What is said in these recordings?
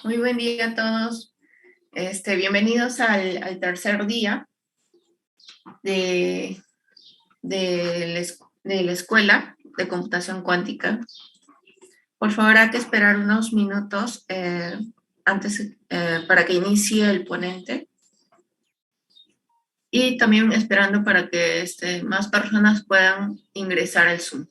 Muy buen día a todos. Bienvenidos al tercer día de, de la Escuela de Computación Cuántica. Por favor, hay que esperar unos minutos antes para que inicie el ponente y también esperando para que más personas puedan ingresar al Zoom.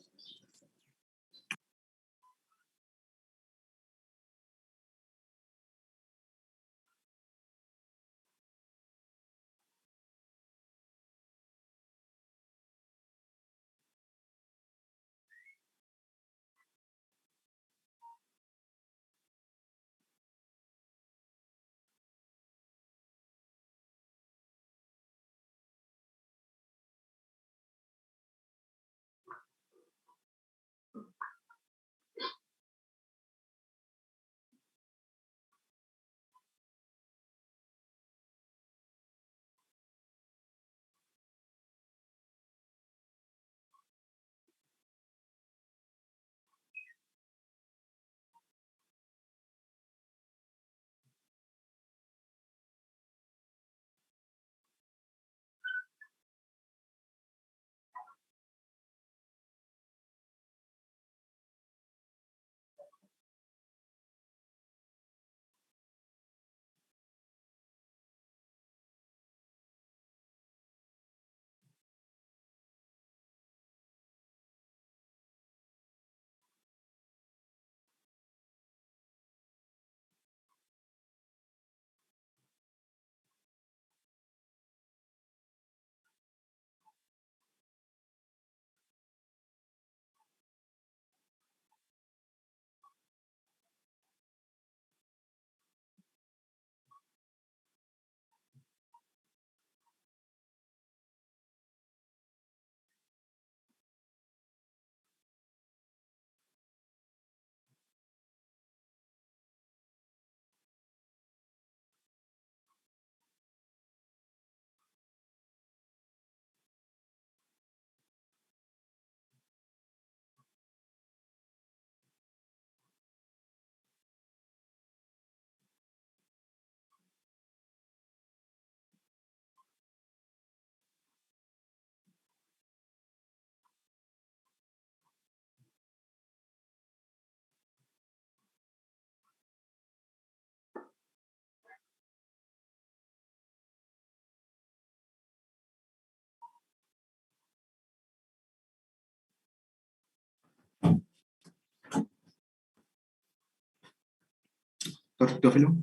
Doctor Teófilo.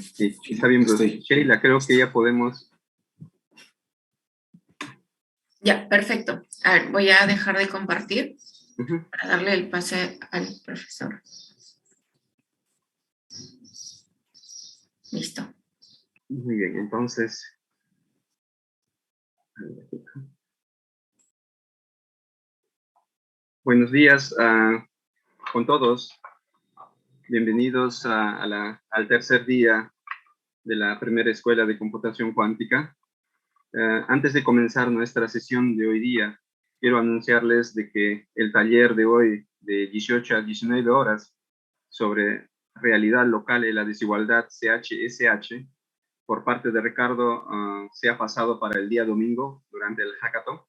Sí, está bien, Bruce. Sheila, creo que ya podemos. Ya, perfecto. A ver, voy a dejar de compartir para darle el pase al profesor. Listo. Muy bien, entonces. Buenos días con todos. Bienvenidos al tercer día de la primera escuela de computación cuántica. Antes de comenzar nuestra sesión de hoy día, quiero anunciarles de que el taller de hoy de 18 a 19 horas sobre realidad local y la desigualdad CH-SH por parte de Ricardo se ha pasado para el día domingo durante el hackathon.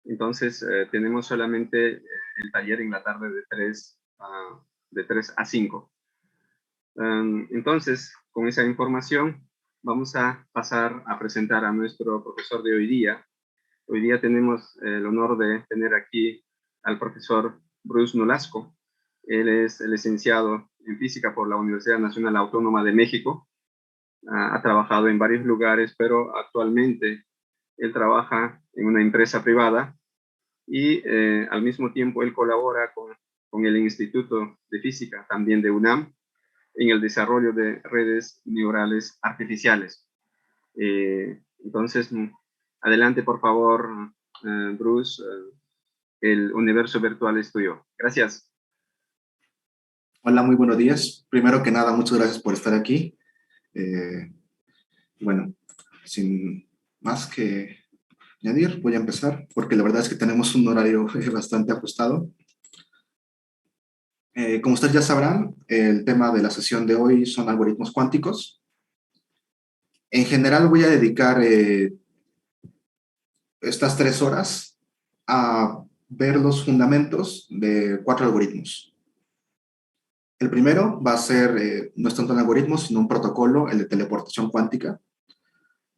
Entonces, tenemos solamente el taller en la tarde de 3 a 5. Entonces, con esa información, vamos a pasar a presentar a nuestro profesor de hoy día. Hoy día tenemos el honor de tener aquí al profesor Bruce Nolasco. Él es licenciado en física por la Universidad Nacional Autónoma de México. Ha trabajado en varios lugares, pero actualmente él trabaja en una empresa privada y al mismo tiempo él colabora con el Instituto de Física, también de UNAM, en el desarrollo de redes neurales artificiales. Entonces, adelante, por favor, Bruce, el universo virtual es tuyo. Gracias. Hola, muy buenos días. Primero que nada, muchas gracias por estar aquí. Bueno, sin más que añadir, voy a empezar, porque la verdad es que tenemos un horario bastante ajustado. Como ustedes ya sabrán, el tema de la sesión de hoy son algoritmos cuánticos. En general voy a dedicar estas 3 horas a ver los fundamentos de 4 algoritmos. El primero va a ser, no es tanto un algoritmo, sino un protocolo, el de teleportación cuántica.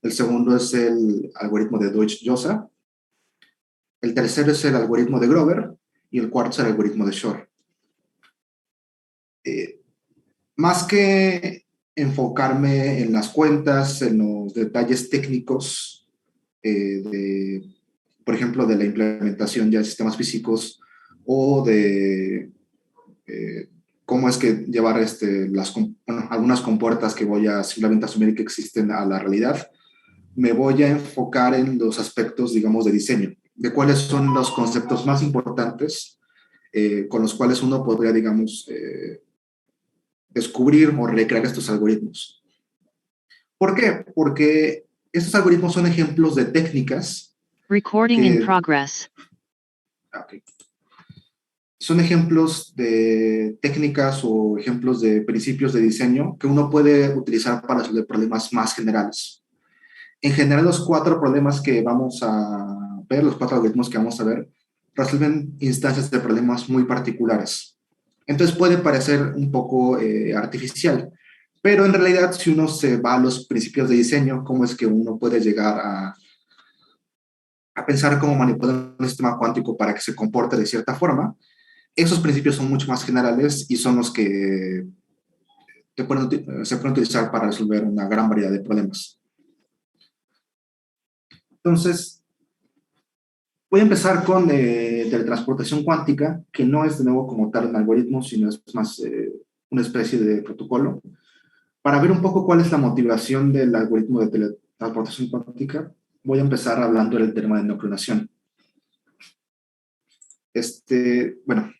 El segundo es el algoritmo de Deutsch-Josa. El tercero es el algoritmo de Grover. Y el cuarto es el algoritmo de Shor. Más que enfocarme en las cuentas, en los detalles técnicos, por ejemplo, de la implementación ya de sistemas físicos o de cómo es que llevar algunas compuertas que voy a simplemente asumir que existen a la realidad, me voy a enfocar en los aspectos, digamos, de diseño, de cuáles son los conceptos más importantes con los cuales uno podría, digamos, descubrir o recrear estos algoritmos. ¿Por qué? Porque estos algoritmos son ejemplos de técnicas. Recording in progress. Okay. Son ejemplos de técnicas o ejemplos de principios de diseño que uno puede utilizar para resolver problemas más generales. En general, los 4 problemas que vamos a ver, los 4 algoritmos que vamos a ver, resuelven instancias de problemas muy particulares. Entonces puede parecer un poco artificial, pero en realidad si uno se va a los principios de diseño, cómo es que uno puede llegar a pensar cómo manipular un sistema cuántico para que se comporte de cierta forma, esos principios son mucho más generales y son los que se pueden utilizar para resolver una gran variedad de problemas. Entonces, voy a empezar con teletransportación cuántica, que no es de nuevo como tal un algoritmo, sino es más una especie de protocolo. Para ver un poco cuál es la motivación del algoritmo de teletransportación cuántica, voy a empezar hablando del tema de no clonación. Bueno,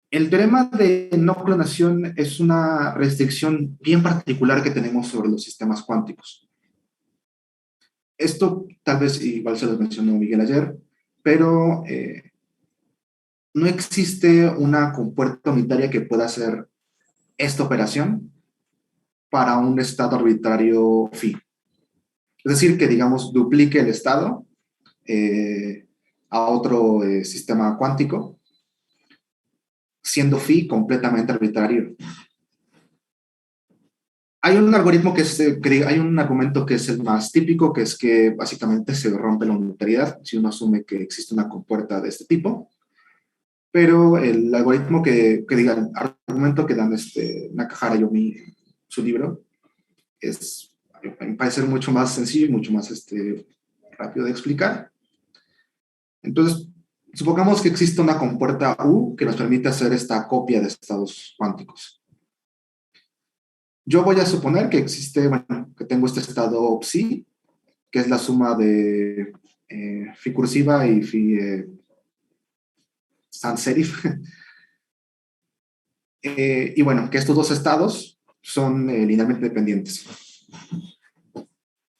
el teorema de no clonación es una restricción bien particular que tenemos sobre los sistemas cuánticos. Esto tal vez igual se lo mencionó Miguel ayer, pero no existe una compuerta unitaria que pueda hacer esta operación para un estado arbitrario phi. Es decir, que digamos duplique el estado a otro sistema cuántico, siendo phi completamente arbitrario. Hay un algoritmo hay un argumento que es el más típico, que es que básicamente se rompe la unitariedad si uno asume que existe una compuerta de este tipo. Pero el algoritmo el argumento que dan Nakahara Yomi en su libro me parece mucho más sencillo y mucho más rápido de explicar. Entonces, supongamos que existe una compuerta U que nos permite hacer esta copia de estados cuánticos. Yo voy a suponer que que tengo este estado psi, que es la suma de phi cursiva y phi sans serif. Y bueno, que estos 2 estados son linealmente dependientes.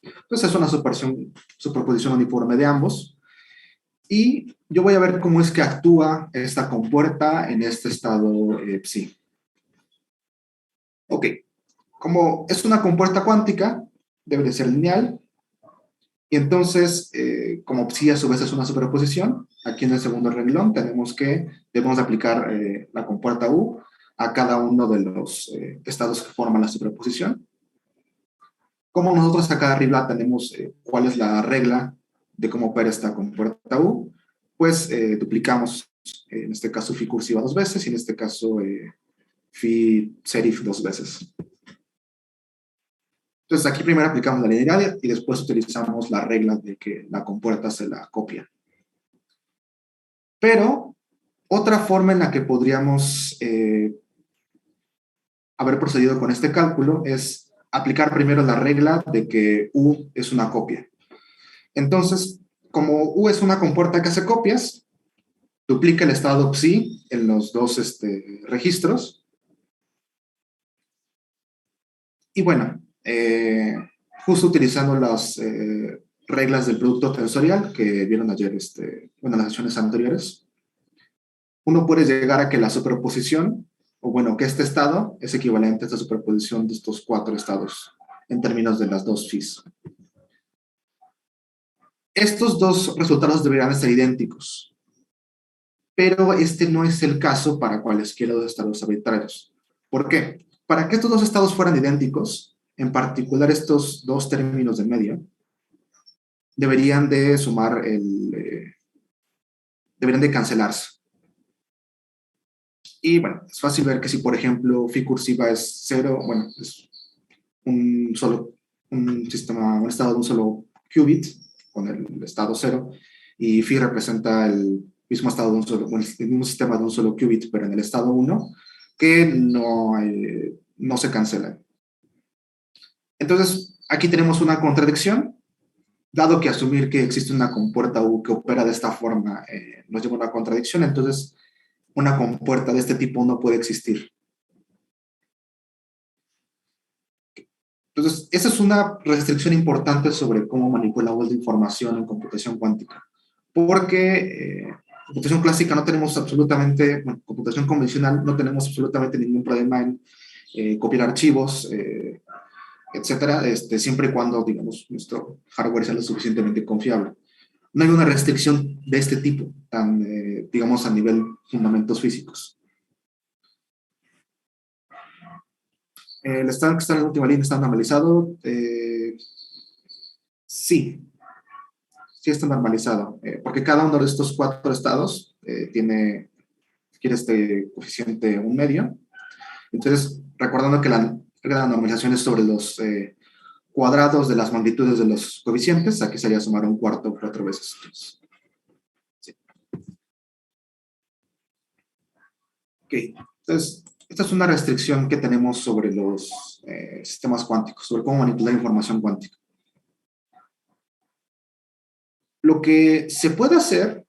Entonces es una superposición uniforme de ambos. Y yo voy a ver cómo es que actúa esta compuerta en este estado psi. Ok, como es una compuerta cuántica, debe de ser lineal. Y entonces, como psi a su vez es una superposición, aquí en el segundo renglón debemos aplicar la compuerta U a cada uno de los estados que forman la superposición. Como nosotros acá arriba tenemos cuál es la regla de cómo opera esta compuerta U, pues duplicamos, en este caso phi cursiva 2 veces y en este caso phi serif 2 veces. Entonces aquí primero aplicamos la linealidad y después utilizamos la regla de que la compuerta se la copia. Pero otra forma en la que podríamos haber procedido con este cálculo es aplicar primero la regla de que U es una copia. Entonces, como U es una compuerta que hace copias, duplica el estado psi en los 2 registros. Y bueno, justo utilizando las reglas del producto tensorial que vieron ayer, en las sesiones anteriores, uno puede llegar a que la superposición, o bueno, que este estado es equivalente a esta superposición de estos 4 estados en términos de las dos phis. Estos dos resultados deberían ser idénticos, pero este no es el caso para cualesquiera dos estados arbitrarios. ¿Por qué? Para que estos dos estados fueran idénticos, en particular estos dos términos de medio, deberían de sumar deberían de cancelarse. Y bueno, es fácil ver que si, por ejemplo, phi cursiva es 0, bueno, es un estado de un solo qubit con el estado 0, y phi representa el mismo estado de un solo, bueno, el mismo sistema de un solo qubit, pero en el estado 1, que no se cancela. Entonces, aquí tenemos una contradicción, dado que asumir que existe una compuerta U que opera de esta forma nos lleva a una contradicción, entonces una compuerta de este tipo no puede existir. Entonces, esa es una restricción importante sobre cómo manipulamos la información en computación cuántica. Porque en computación clásica no tenemos absolutamente, bueno, computación convencional no tenemos absolutamente ningún problema en copiar archivos, etcétera, siempre y cuando, digamos, nuestro hardware sea lo suficientemente confiable. No hay una restricción de este tipo, tan, digamos, a nivel fundamentos físicos. El estado que está en la última línea está normalizado. Sí está normalizado, porque cada uno de estos 4 estados tiene, si quieres, coeficiente 1 medio. Entonces, recordando que la normalización es sobre los cuadrados de las magnitudes de los coeficientes, aquí sería sumar un cuarto 4 veces. Sí. Ok, entonces, esta es una restricción que tenemos sobre los sistemas cuánticos, sobre cómo manipular información cuántica. Lo que se puede hacer,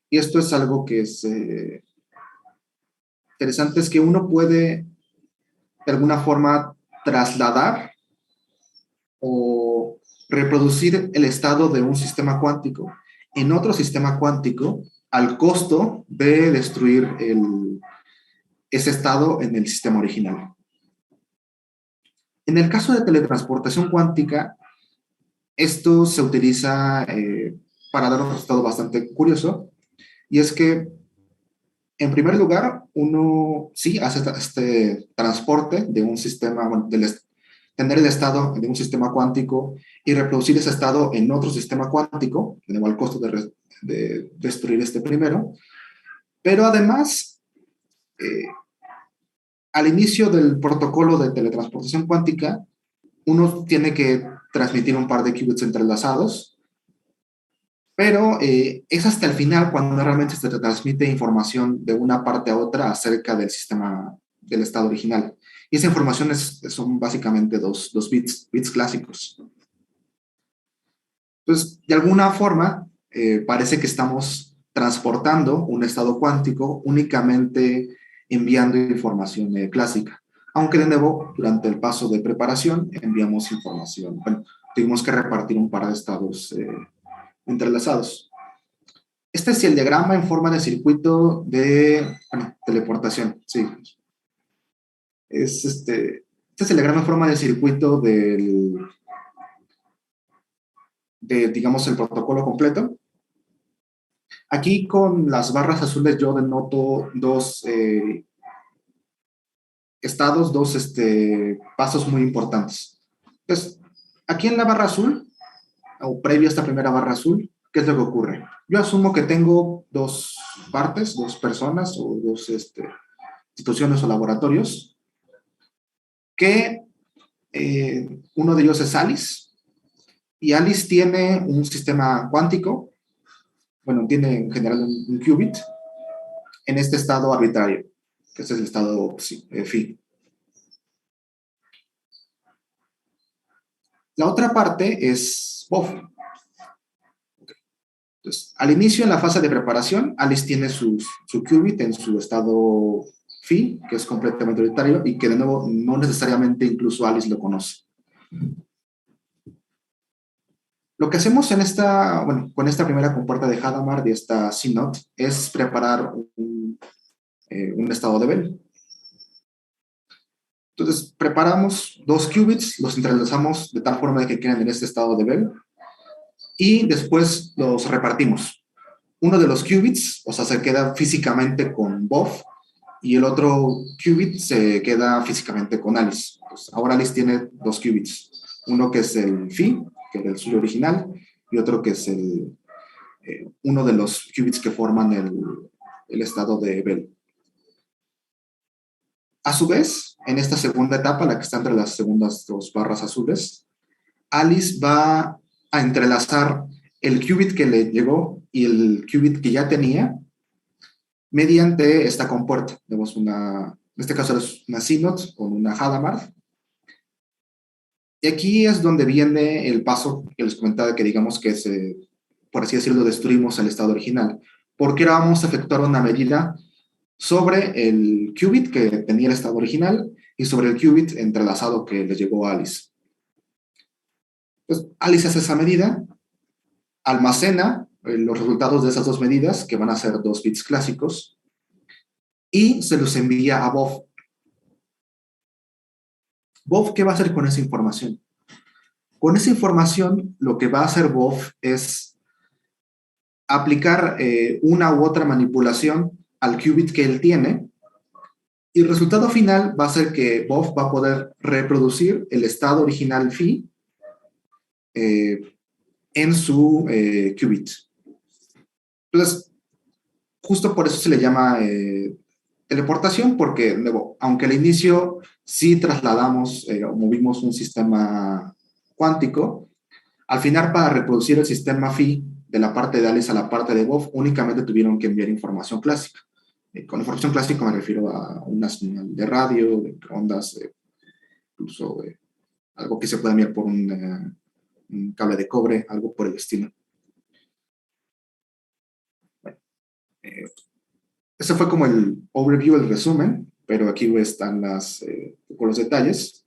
y esto es algo que es interesante, es que uno puede de alguna forma trasladar o reproducir el estado de un sistema cuántico en otro sistema cuántico al costo de destruir ese estado en el sistema original. En el caso de teletransportación cuántica, esto se utiliza para dar un resultado bastante curioso, y es que, en primer lugar, uno sí hace este transporte de un sistema, bueno, tener el estado de un sistema cuántico y reproducir ese estado en otro sistema cuántico, de nuevo al costo de destruir este primero. Pero además, al inicio del protocolo de teletransportación cuántica, uno tiene que transmitir un par de qubits entrelazados, pero es hasta el final cuando realmente se transmite información de una parte a otra acerca del sistema, del estado original. Y esa información son básicamente dos bits clásicos. Entonces, de alguna forma, parece que estamos transportando un estado cuántico únicamente enviando información clásica. Aunque, de nuevo, durante el paso de preparación enviamos información. Bueno, tuvimos que repartir un par de estados entrelazados. Este es el diagrama en forma de circuito de teleportación. Sí. Este es el diagrama en forma de circuito digamos, el protocolo completo. Aquí con las barras azules yo denoto dos estados, dos pasos muy importantes. Entonces, aquí en la barra azul, o previo a esta primera barra azul, ¿qué es lo que ocurre? Yo asumo que tengo dos partes, dos personas o dos instituciones o laboratorios, que uno de ellos es Alice, y Alice tiene un sistema cuántico, bueno, tiene en general un qubit, en este estado arbitrario, que es el estado phi. La otra parte es Bob. Entonces, al inicio, en la fase de preparación, Alice tiene su qubit en su estado phi, que es completamente arbitrario, y que de nuevo no necesariamente incluso Alice lo conoce. Lo que hacemos bueno, con esta primera compuerta de Hadamard y esta CNOT es preparar un estado de Bell. Entonces, preparamos 2 qubits, los entrelazamos de tal forma que queden en este estado de Bell y después los repartimos. Uno de los qubits, o sea, se queda físicamente con Bob y el otro qubit se queda físicamente con Alice. Pues ahora Alice tiene 2 qubits. Uno que es el phi, que era el suyo original, y otro que es uno de los qubits que forman el estado de Bell. A su vez, en esta segunda etapa, la que está entre las segundas 2 barras azules, Alice va a entrelazar el qubit que le llegó y el qubit que ya tenía mediante esta compuerta. Tenemos en este caso es una CNOT con una Hadamard. Y aquí es donde viene el paso que les comentaba, que digamos que por así decirlo, destruimos el estado original. Porque ahora vamos a efectuar una medida sobre el qubit que tenía el estado original y sobre el qubit entrelazado que le llegó a Alice. Pues Alice hace esa medida, almacena los resultados de esas 2 medidas, que van a ser 2 bits clásicos, y se los envía a Bob. Bob, ¿qué va a hacer con esa información? Con esa información, lo que va a hacer Bob es aplicar una u otra manipulación al qubit que él tiene, y el resultado final va a ser que Bob va a poder reproducir el estado original phi en su qubit. Entonces, justo por eso se le llama teleportación, porque luego, aunque al inicio sí trasladamos o movimos un sistema cuántico, al final para reproducir el sistema phi de la parte de Alice a la parte de Bob, únicamente tuvieron que enviar información clásica. Con información clásica me refiero a una señal de radio, de ondas, incluso algo que se puede enviar por un cable de cobre, algo por el estilo. Bueno, ese fue como el overview, el resumen, pero aquí están con los detalles.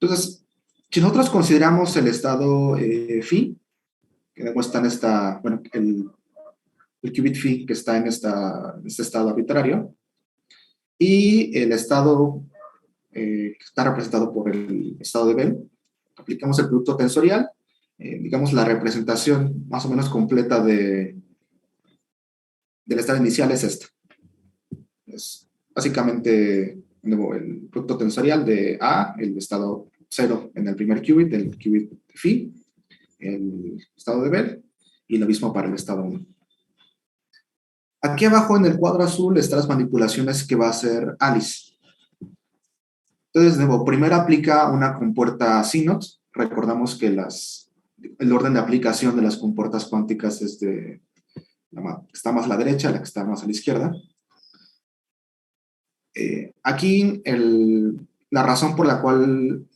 Entonces, si nosotros consideramos el estado phi, que luego está en el qubit phi que está en este estado arbitrario, y el estado que está representado por el estado de Bell, aplicamos el producto tensorial, digamos la representación más o menos completa del estado inicial es esta. Es básicamente el producto tensorial de A, el estado 0 en el primer qubit, el qubit phi, el estado de Bell, y lo mismo para el estado 1. Aquí abajo en el cuadro azul están las manipulaciones que va a hacer Alice. Entonces, de nuevo, primero aplica una compuerta CNOT. Recordamos que el orden de aplicación de las compuertas cuánticas es está más a la derecha, la que está más a la izquierda. Aquí la razón por la cual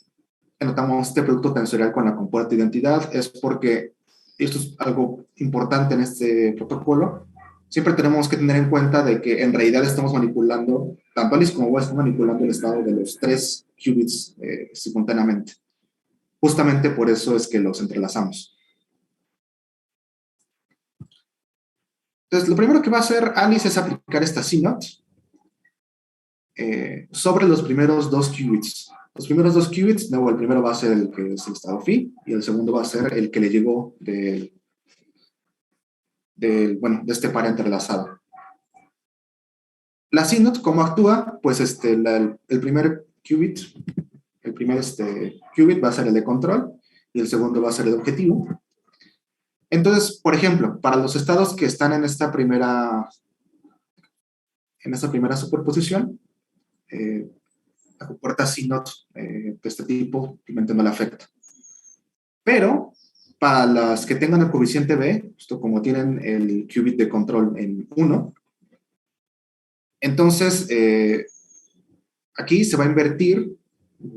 anotamos este producto tensorial con la compuerta de identidad es porque, y esto es algo importante en este protocolo, siempre tenemos que tener en cuenta de que en realidad estamos manipulando, tanto Alice como Bob están manipulando el estado de los 3 qubits simultáneamente. Justamente por eso es que los entrelazamos. Entonces, lo primero que va a hacer Alice es aplicar esta CNOT sobre los primeros 2 qubits. Los primeros 2 qubits, el primero va a ser el que es el estado phi, y el segundo va a ser el que le llegó de este par entrelazado. La CNOT, ¿cómo actúa? Pues el primer qubit, qubit va a ser el de control, y el segundo va a ser el objetivo. Entonces, por ejemplo, para los estados que están en esta primera superposición, la compuerta CNOT de este tipo realmente no le afecta. Pero para las que tengan el coeficiente B, justo como tienen el qubit de control en 1, entonces aquí se va a invertir,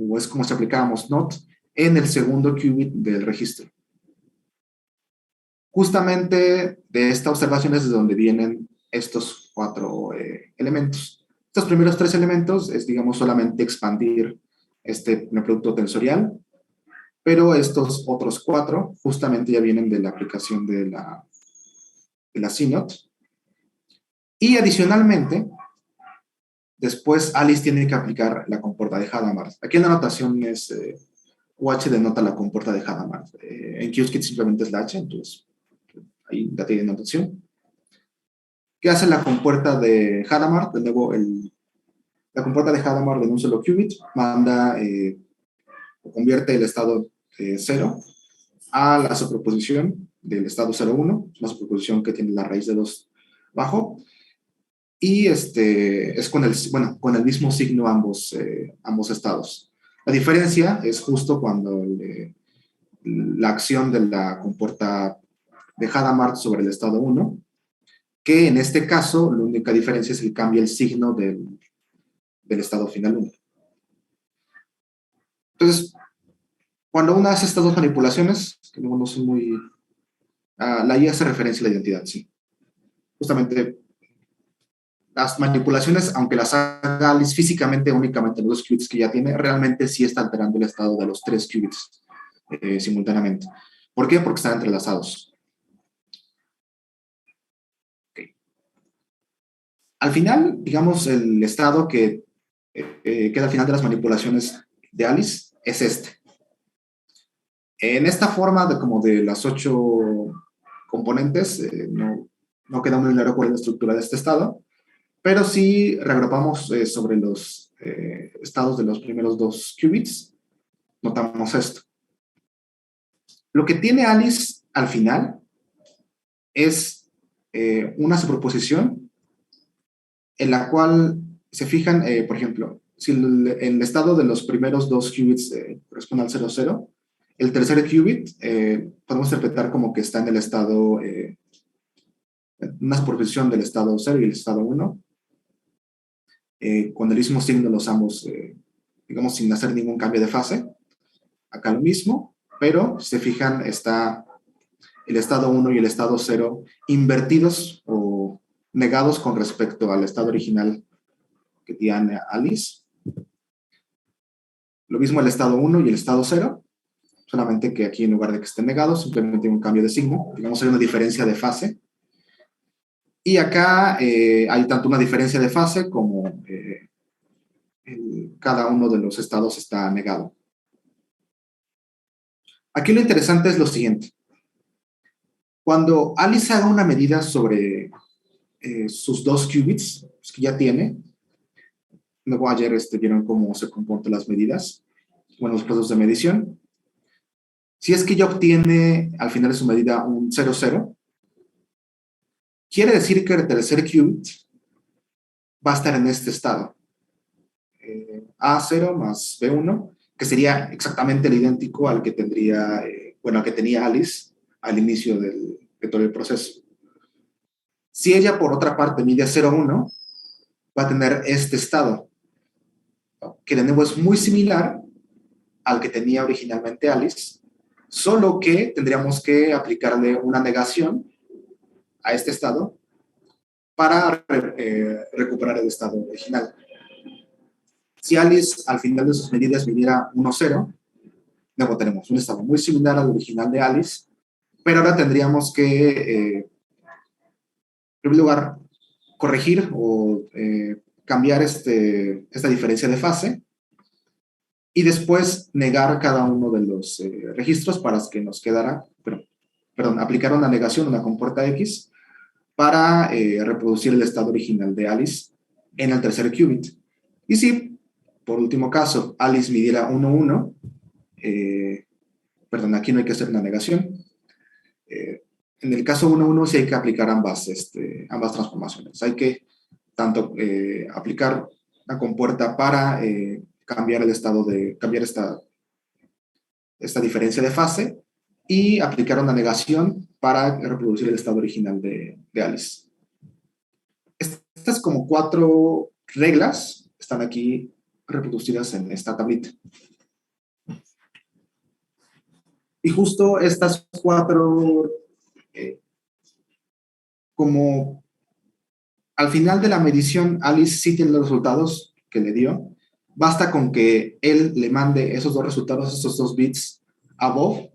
o es como si aplicáramos NOT, en el segundo qubit del registro. Justamente de esta observación es de donde vienen estos 4 elementos. Estos primeros 3 elementos es, digamos, solamente expandir este producto tensorial pero estos otros 4 justamente ya vienen de la aplicación de la CNOT. Y adicionalmente, después Alice tiene que aplicar la compuerta de Hadamard. Aquí en la notación es UH denota la compuerta de Hadamard. En Qiskit simplemente es la H, entonces ahí la tiene notación. ¿Qué hace la compuerta de Hadamard? De nuevo, la compuerta de Hadamard en un solo qubit manda o convierte el estado 0 a la superposición del estado 0,1, una superposición que tiene la raíz de 2 bajo, y es con el mismo signo ambos estados. La diferencia es justo cuando la acción de la compuerta de Hadamard sobre el estado 1, que en este caso la única diferencia es que cambia el signo del estado final 1. Entonces, cuando uno hace estas dos manipulaciones, que no son muy... la I hace referencia a la identidad, sí. Justamente, las manipulaciones, aunque las haga Alice físicamente únicamente los qubits que ya tiene, realmente sí está alterando el estado de los 3 qubits simultáneamente. ¿Por qué? Porque están entrelazados. Okay. Al final, digamos, el estado que queda al final de las manipulaciones de Alice es este. En esta forma de las 8 componentes, no queda muy claro cuál es la estructura de este estado, pero si reagrupamos sobre los estados de los primeros 2 qubits, notamos esto. Lo que tiene Alice al final es una superposición en la cual se fijan, por ejemplo, si el estado de los primeros 2 qubits corresponde al 0,0, el tercer qubit podemos interpretar como que está en el estado, una superposición del estado 0 y el estado 1, con el mismo signo de los ambos, digamos, sin hacer ningún cambio de fase. Acá lo mismo, pero si se fijan, está el estado 1 y el estado 0 invertidos o negados con respecto al estado original que tiene Alice. Lo mismo el estado 1 y el estado 0. Solamente que aquí en lugar de que estén negados, simplemente hay un cambio de signo. Digamos, hay una diferencia de fase. Y acá hay tanto una diferencia de fase como cada uno de los estados está negado. Aquí lo interesante es lo siguiente. Cuando Alice haga una medida sobre sus 2 qubits, pues, que ya tiene, luego ayer vieron cómo se comportan las medidas, bueno, los procesos de medición. Si es que ya obtiene al final de su medida un 0,0, quiere decir que el tercer qubit va a estar en este estado. A0 más B1, que sería exactamente el idéntico al que tendría, al que tenía Alice al inicio de todo el proceso. Si ella, por otra parte, mide 0,1, va a tener este estado, que de nuevo es muy similar al que tenía originalmente Alice, solo que tendríamos que aplicarle una negación a este estado para recuperar el estado original. Si Alice al final de sus medidas midiera 1,0, luego tenemos un estado muy similar al original de Alice, pero ahora tendríamos que, en primer lugar, corregir o cambiar esta diferencia de fase y después negar cada uno de los registros para que nos quedara, aplicar una negación, una compuerta X, para reproducir el estado original de Alice en el tercer qubit. Y si, por último caso, Alice midiera 1,1, aquí no hay que hacer una negación. En el caso 1,1 sí hay que aplicar ambas transformaciones. Hay que tanto aplicar la compuerta para cambiar esta diferencia de fase y aplicar una negación para reproducir el estado original de Alice. Estas como 4 reglas están aquí reproducidas en esta tablita. Y justo estas 4, como al final de la medición Alice sí tiene los resultados que le dio, basta con que él le mande esos 2 resultados, esos 2 bits a Bob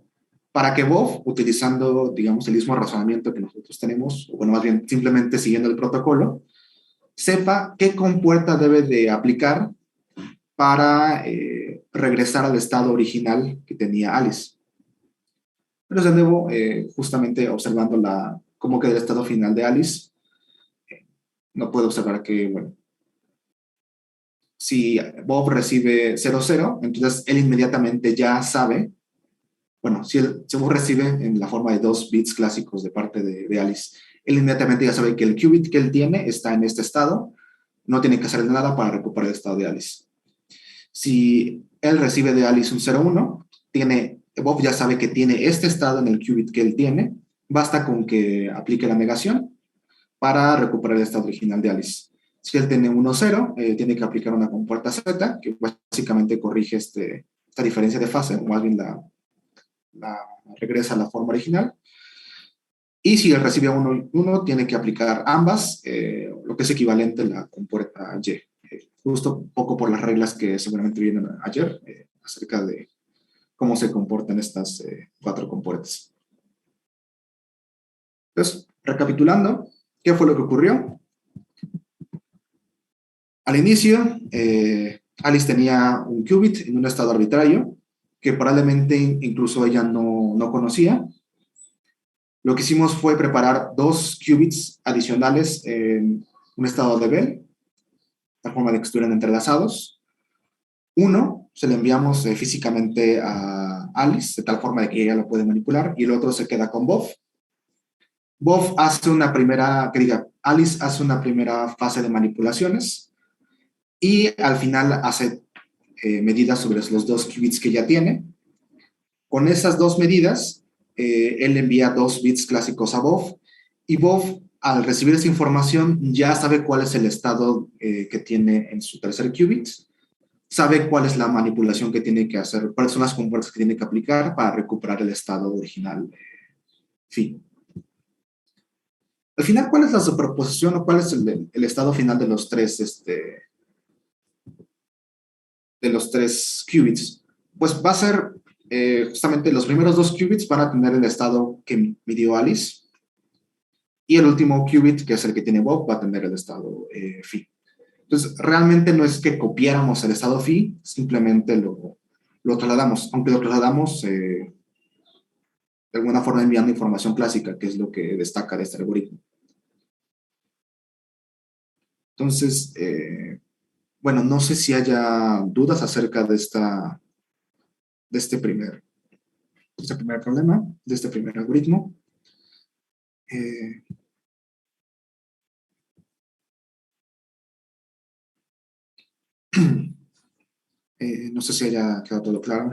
para que Bob, utilizando, digamos, el mismo razonamiento que nosotros tenemos, o bueno, más bien simplemente siguiendo el protocolo, sepa qué compuerta debe de aplicar para regresar al estado original que tenía Alice. Pero de nuevo, justamente observando cómo queda el estado final de Alice, no puedo observar que, bueno, si Bob recibe 00, entonces él inmediatamente ya sabe, bueno, si Bob recibe en la forma de 2 bits clásicos de parte de Alice, él inmediatamente ya sabe que el qubit que él tiene está en este estado, no tiene que hacer nada para recuperar el estado de Alice. Si él recibe de Alice un 01, Bob ya sabe que tiene este estado en el qubit que él tiene, basta con que aplique la negación para recuperar el estado original de Alice. Si él tiene 1-0, tiene que aplicar una compuerta Z, que básicamente corrige esta diferencia de fase, o más bien la regresa a la forma original. Y si él recibe 1, tiene que aplicar ambas, lo que es equivalente a la compuerta Y. Justo un poco por las reglas que seguramente vieron ayer, acerca de cómo se comportan estas 4 compuertas. Entonces, recapitulando, ¿qué fue lo que ocurrió? Al inicio, Alice tenía un qubit en un estado arbitrario que probablemente incluso ella no conocía. Lo que hicimos fue preparar 2 qubits adicionales en un estado de Bell, de forma de que estuvieran entrelazados. Uno se le enviamos físicamente a Alice, de tal forma de que ella lo puede manipular, y el otro se queda con Bob. Alice hace una primera fase de manipulaciones, y al final hace medidas sobre los 2 qubits que ya tiene. Con esas 2 medidas, él envía 2 bits clásicos a Bob, y Bob, al recibir esa información, ya sabe cuál es el estado que tiene en su tercer qubit, sabe cuál es la manipulación que tiene que hacer, cuáles son las compuertas que tiene que aplicar para recuperar el estado original fin. Al final, ¿cuál es la superposición o cuál es el estado final de los 3 qubits? Pues va a ser justamente los primeros 2 qubits van a tener el estado que midió Alice, y el último qubit, que es el que tiene Bob, va a tener el estado phi. Entonces, realmente no es que copiáramos el estado phi, simplemente lo trasladamos, aunque lo trasladamos de alguna forma enviando información clásica, que es lo que destaca de este algoritmo. Entonces, bueno, no sé si haya dudas acerca de este primer problema, de este primer algoritmo. No sé si haya quedado todo claro.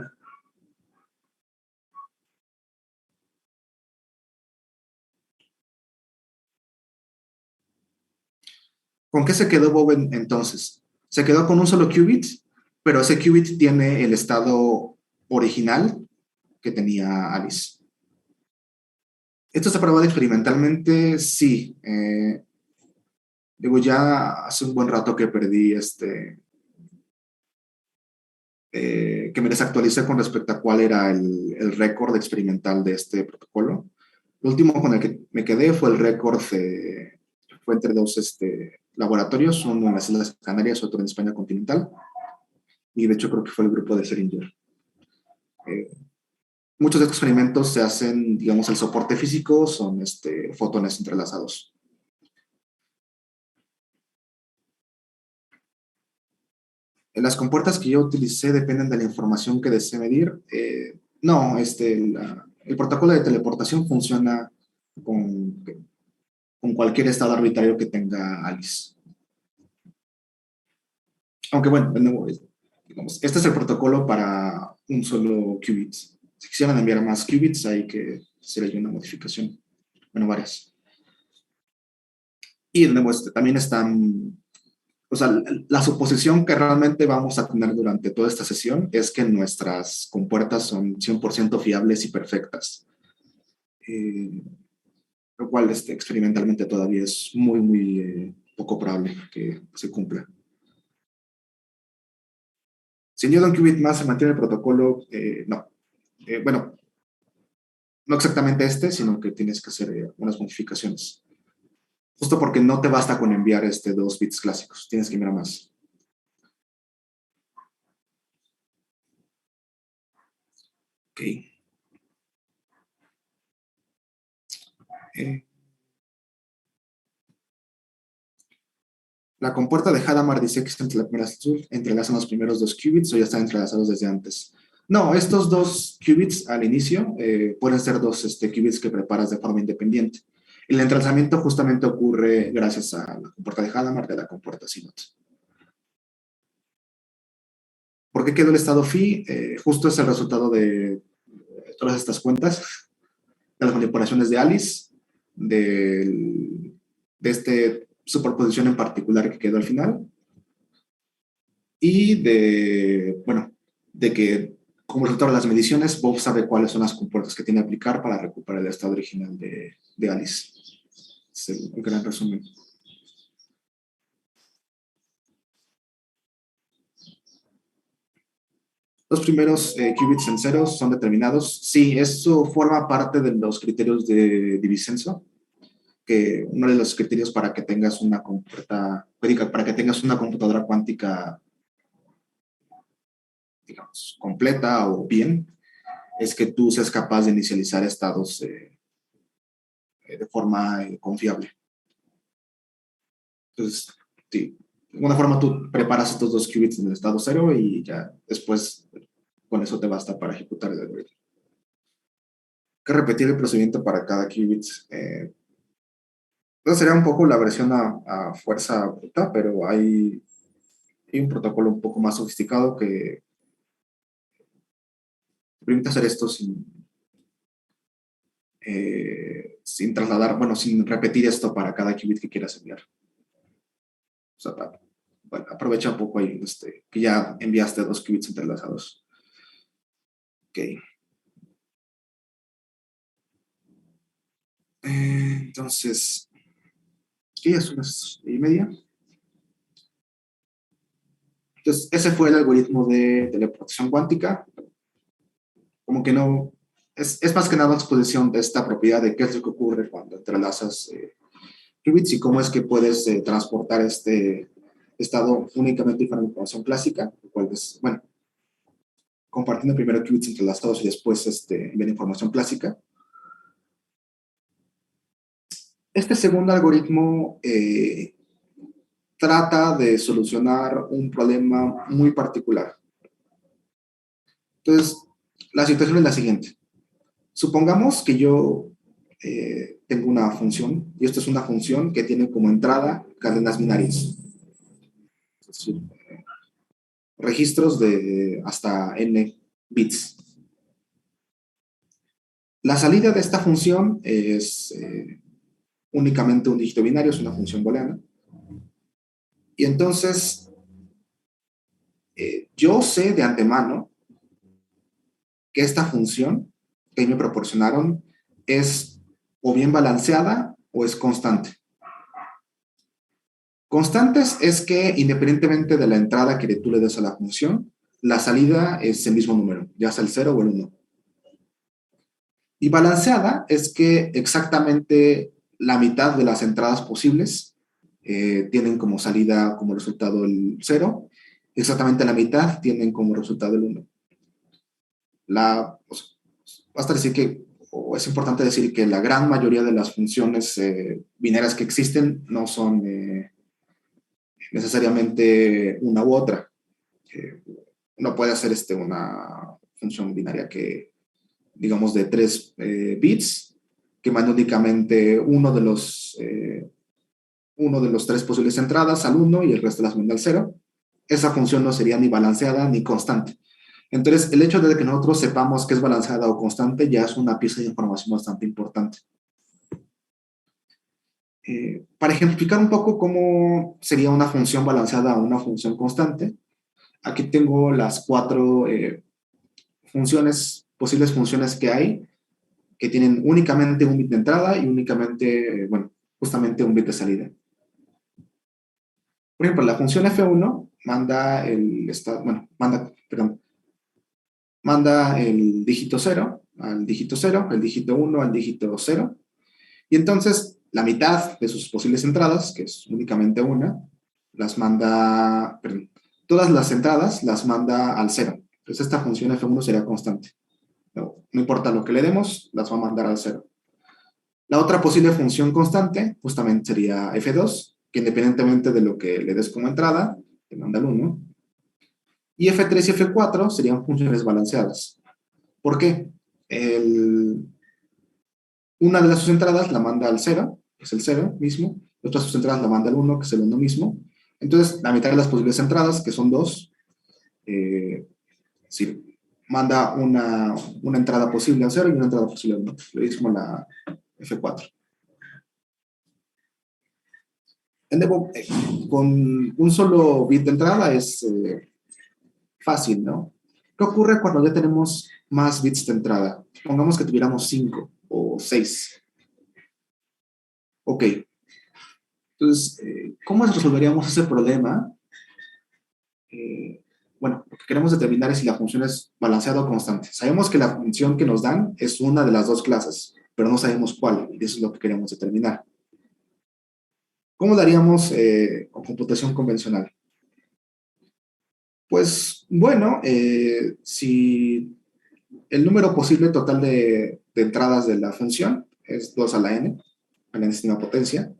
¿Con qué se quedó Bob entonces? Se quedó con un solo qubit, pero ese qubit tiene el estado original que tenía Alice. ¿Esto se ha probado experimentalmente? Sí. Digo, ya hace un buen rato que perdí que me desactualicé con respecto a cuál era el récord experimental de este protocolo. Lo último con el que me quedé fue el récord, fue entre 2 laboratorios, uno en las Islas Canarias, otro en España continental, y de hecho creo que fue el grupo de Seringer. Muchos de estos experimentos se hacen, digamos, el soporte físico son fotones entrelazados. Las compuertas que yo utilicé dependen de la información que desee medir. No, el protocolo de teleportación funciona con cualquier estado arbitrario que tenga Alice. Aunque bueno, digamos, este es el protocolo para un solo qubit. Si quisieran enviar más qubits, hay que hacer una modificación. Bueno, varias. Y de nuevo, también están... O sea, la suposición que realmente vamos a tener durante toda esta sesión es que nuestras compuertas son 100% fiables y perfectas. Lo cual experimentalmente todavía es muy, muy poco probable que se cumpla. Si añado un qubit más, se mantiene el protocolo, no. Bueno, no exactamente este, sino que tienes que hacer unas modificaciones. Justo porque no te basta con enviar 2 bits clásicos, tienes que enviar más. Ok. Eh, la compuerta de Hadamard dice que entre la primera entrelazan los primeros 2 qubits o ya están entrelazados desde antes. No, estos 2 qubits al inicio pueden ser 2 qubits que preparas de forma independiente. El entrelazamiento justamente ocurre gracias a la compuerta de Hadamard de la compuerta CINOT. ¿Por qué quedó el estado phi? Justo es el resultado de todas estas cuentas, de las manipulaciones de Alice, de superposición en particular que quedó al final, y bueno, de que como resultado de las mediciones, Bob sabe cuáles son las compuertas que tiene que aplicar para recuperar el estado original de Alice. Es el gran resumen. Los primeros qubits en ceros son determinados. Sí, eso forma parte de los criterios de Divisenso, que uno de los criterios para que tengas una computadora cuántica, digamos, completa o bien, es que tú seas capaz de inicializar estados de forma confiable. Entonces, sí, de alguna forma tú preparas estos 2 qubits en el estado cero y ya después con eso te basta para ejecutar el algoritmo. Hay que repetir el procedimiento para cada qubit. Esa sería un poco la versión a fuerza bruta, pero hay un protocolo un poco más sofisticado que permite hacer esto sin trasladar, bueno, sin repetir esto para cada qubit que quieras enviar. O sea, bueno, aprovecha un poco ahí que ya enviaste 2 qubits entrelazados. Ok. Entonces, ¿qué es 1:30? Entonces, ese fue el algoritmo de teleportación cuántica. Como que no, es más que nada una exposición de esta propiedad de qué es lo que ocurre cuando entrelazas qubits y cómo es que puedes transportar este estado únicamente con información clásica, lo cual es, bueno, compartiendo primero qubits entrelazados y después enviar información clásica. Este segundo algoritmo trata de solucionar un problema muy particular. Entonces, la situación es la siguiente. Supongamos que yo tengo una función, y esta es una función que tiene como entrada cadenas binarias. Es decir, registros de hasta n bits. La salida de esta función es únicamente un dígito binario, es una función booleana. Y entonces, yo sé de antemano que esta función que me proporcionaron es o bien balanceada o es constante. Constantes es que independientemente de la entrada que tú le des a la función, la salida es el mismo número, ya sea el 0 o el 1. Y balanceada es que exactamente la mitad de las entradas posibles tienen como salida, como resultado el 0, exactamente la mitad tienen como resultado el 1. Basta decir que, o es importante decir que la gran mayoría de las funciones binarias que existen no son necesariamente una u otra. Uno puede hacer una función binaria que, digamos, de 3 bits, que manda únicamente uno de los 3 posibles entradas al 1 y el resto las manda al 0. Esa función no sería ni balanceada ni constante. Entonces, el hecho de que nosotros sepamos que es balanceada o constante ya es una pieza de información bastante importante. Para ejemplificar un poco cómo sería una función balanceada o una función constante, aquí tengo las 4 posibles funciones que hay, que tienen únicamente un bit de entrada y únicamente, bueno, justamente un bit de salida. Por ejemplo, la función f1 manda manda el dígito 0 al dígito 0, el dígito 1 al dígito 0, y entonces la mitad de sus posibles entradas, que es únicamente una, las manda, perdón, todas las entradas las manda al 0. Entonces esta función f1 será constante. No importa lo que le demos, las va a mandar al 0. La otra posible función constante justamente sería f2, que independientemente de lo que le des como entrada, te manda el 1. Y f3 y f4 serían funciones balanceadas. ¿Por qué? Una de sus entradas la manda al 0, que es el 0 mismo, y otra de sus entradas la manda al 1, que es el 1 mismo. Entonces, la mitad de las posibles entradas, que son 2, sí, manda una entrada posible al 0 y una entrada posible al 1. Lo mismo la f4. En Devo, con un solo bit de entrada es fácil, ¿no? ¿Qué ocurre cuando ya tenemos más bits de entrada? Pongamos que tuviéramos 5 o 6. Ok. Entonces, ¿cómo resolveríamos ese problema? Bueno, lo que queremos determinar es si la función es balanceada o constante. Sabemos que la función que nos dan es una de las dos clases, pero no sabemos cuál, y eso es lo que queremos determinar. ¿Cómo lo haríamos con computación convencional? Pues, bueno, si el número posible total de entradas de la función es 2 a la n enésima potencia,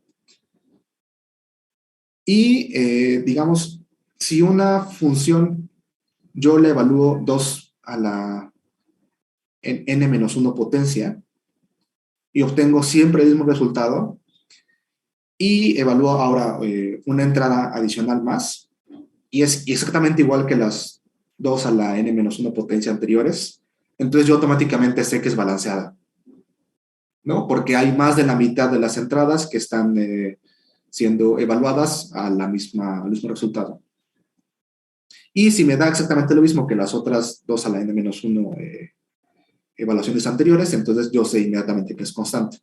y digamos, si una función yo le evalúo 2 a la n-1 potencia y obtengo siempre el mismo resultado, y evalúo ahora una entrada adicional más, y es exactamente igual que las 2 a la n-1 potencia anteriores, entonces yo automáticamente sé que es balanceada, ¿no? Porque hay más de la mitad de las entradas que están siendo evaluadas al mismo resultado. Y si me da exactamente lo mismo que las otras 2 a la n-1 evaluaciones anteriores, entonces yo sé inmediatamente que es constante.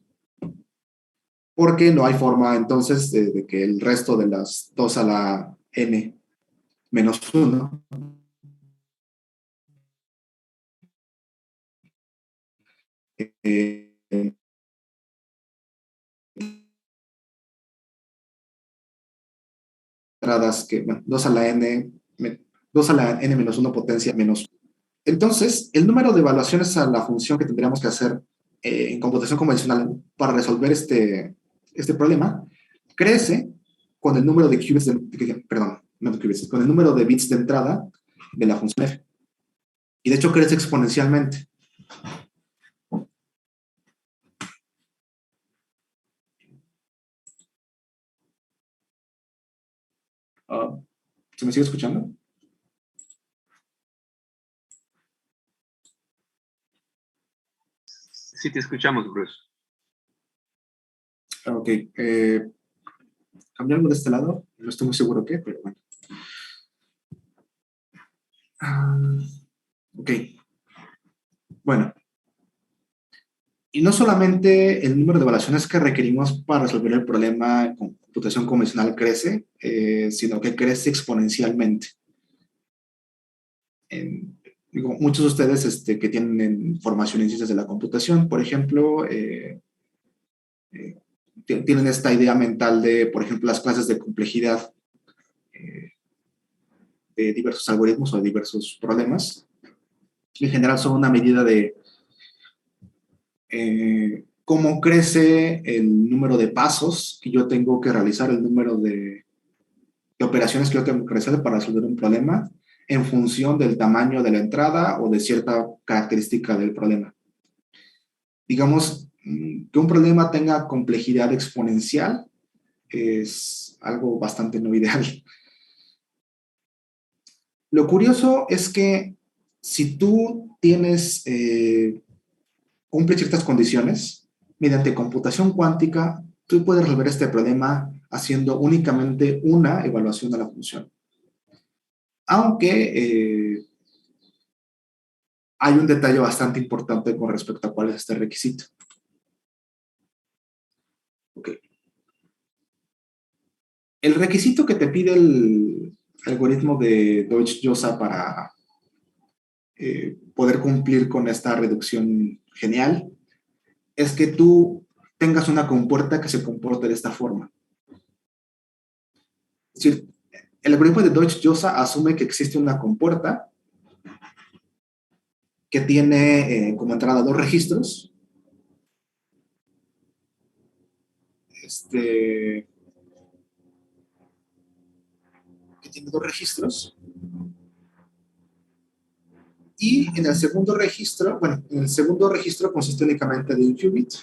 Porque no hay forma entonces de que el resto de las 2 a la n-1 eh, entradas que, bueno, 2 a la n-1 potencia menos. Entonces, el número de evaluaciones a la función que tendríamos que hacer en computación convencional para resolver este problema crece con el número de qubits, perdón, no de qubits, con el número de bits de entrada de la función f. Y de hecho crece exponencialmente. ¿Se me sigue escuchando? Sí, te escuchamos, Bruce. Ok. ¿Cambiar algo de este lado? No estoy muy seguro qué, pero bueno. Ok. Bueno. Y no solamente el número de evaluaciones que requerimos para resolver el problema con computación convencional crece, sino que crece exponencialmente. Digo, muchos de ustedes que tienen formación en ciencias de la computación, por ejemplo, tienen esta idea mental de, por ejemplo, las clases de complejidad de diversos algoritmos o de diversos problemas. En general son una medida de cómo crece el número de pasos que yo tengo que realizar, el número de operaciones que yo tengo que realizar para resolver un problema en función del tamaño de la entrada o de cierta característica del problema. Digamos, que un problema tenga complejidad exponencial es algo bastante no ideal. Lo curioso es que si tú cumples ciertas condiciones, mediante computación cuántica, tú puedes resolver este problema haciendo únicamente una evaluación de la función. Aunque hay un detalle bastante importante con respecto a cuál es este requisito. Okay. El requisito que te pide el algoritmo de Deutsch-Josa para poder cumplir con esta reducción genial es que tú tengas una compuerta que se comporte de esta forma. Es decir, el algoritmo de Deutsch-Josa asume que existe una compuerta que tiene como entrada dos registros. Que tiene dos registros. Y en el segundo registro, consiste únicamente de un qubit.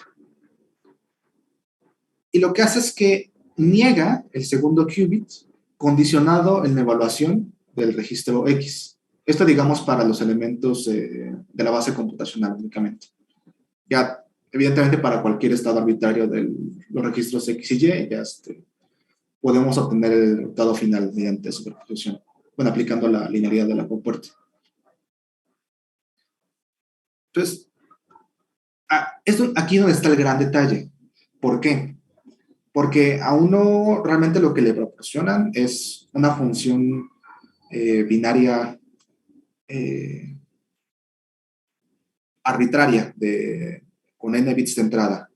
Y lo que hace es que niega el segundo qubit condicionado en la evaluación del registro X. Esto, digamos, para los elementos de la base computacional únicamente. Ya, evidentemente, para cualquier estado arbitrario de los registros X y Y, ya podemos obtener el resultado final mediante superposición, bueno, aplicando la linealidad de la compuerta. Entonces, esto aquí donde está el gran detalle. ¿Por qué? Porque a uno realmente lo que le proporcionan es una función binaria arbitraria con n bits de entrada.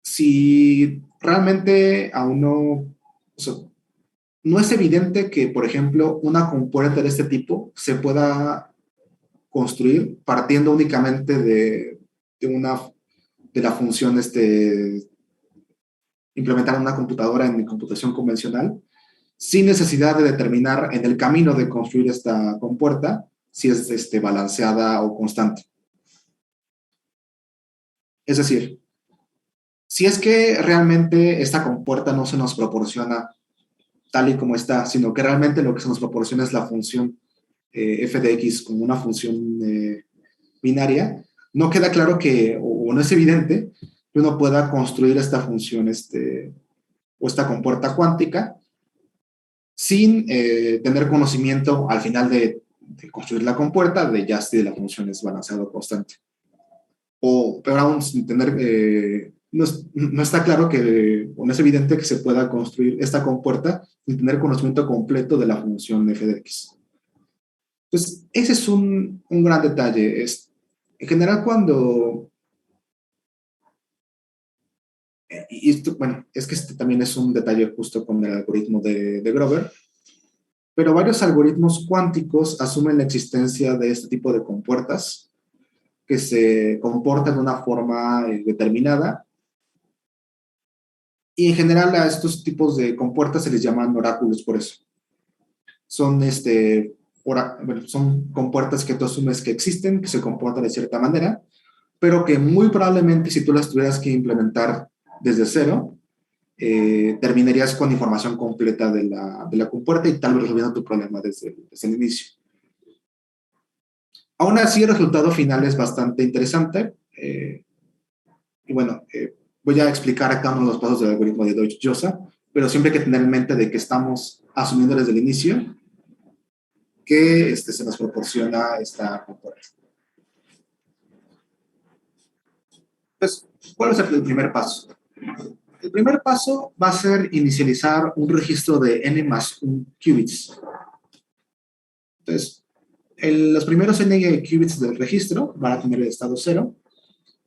Si realmente a uno, o sea, no es evidente que, por ejemplo, una compuerta de este tipo se pueda construir partiendo únicamente de la función implementar una computadora en mi computación convencional, sin necesidad de determinar en el camino de construir esta compuerta si es balanceada o constante. Es decir, si es que realmente esta compuerta no se nos proporciona tal y como está, sino que realmente lo que se nos proporciona es la función f de x como una función binaria, no queda claro que, o no es evidente, que uno pueda construir esta función o esta compuerta cuántica sin tener conocimiento al final de construir la compuerta de ya si la función es balanceada o constante. O peor aún, sin tener, no está claro o no es evidente que se pueda construir esta compuerta sin tener conocimiento completo de la función f de x. Entonces, ese es un gran detalle. En general, y esto, bueno, es que también es un detalle justo con el algoritmo de Grover, pero varios algoritmos cuánticos asumen la existencia de este tipo de compuertas que se comportan de una forma determinada, y en general a estos tipos de compuertas se les llaman oráculos por eso. Son son compuertas que tú asumes que existen, que se comportan de cierta manera, pero que muy probablemente si tú las tuvieras que implementar desde cero, terminarías con información completa de la compuerta y tal vez resolviendo tu problema desde el inicio. Aún así, el resultado final es bastante interesante. Y bueno, voy a explicar cada uno de los pasos del algoritmo de Deutsch-Josa, pero siempre hay que tener en mente de que estamos asumiendo desde el inicio que se nos proporciona esta compuerta. Entonces, ¿cuál es el primer paso? El primer paso va a ser inicializar un registro de n más 1 qubits. Entonces, los primeros n qubits del registro van a tener el estado 0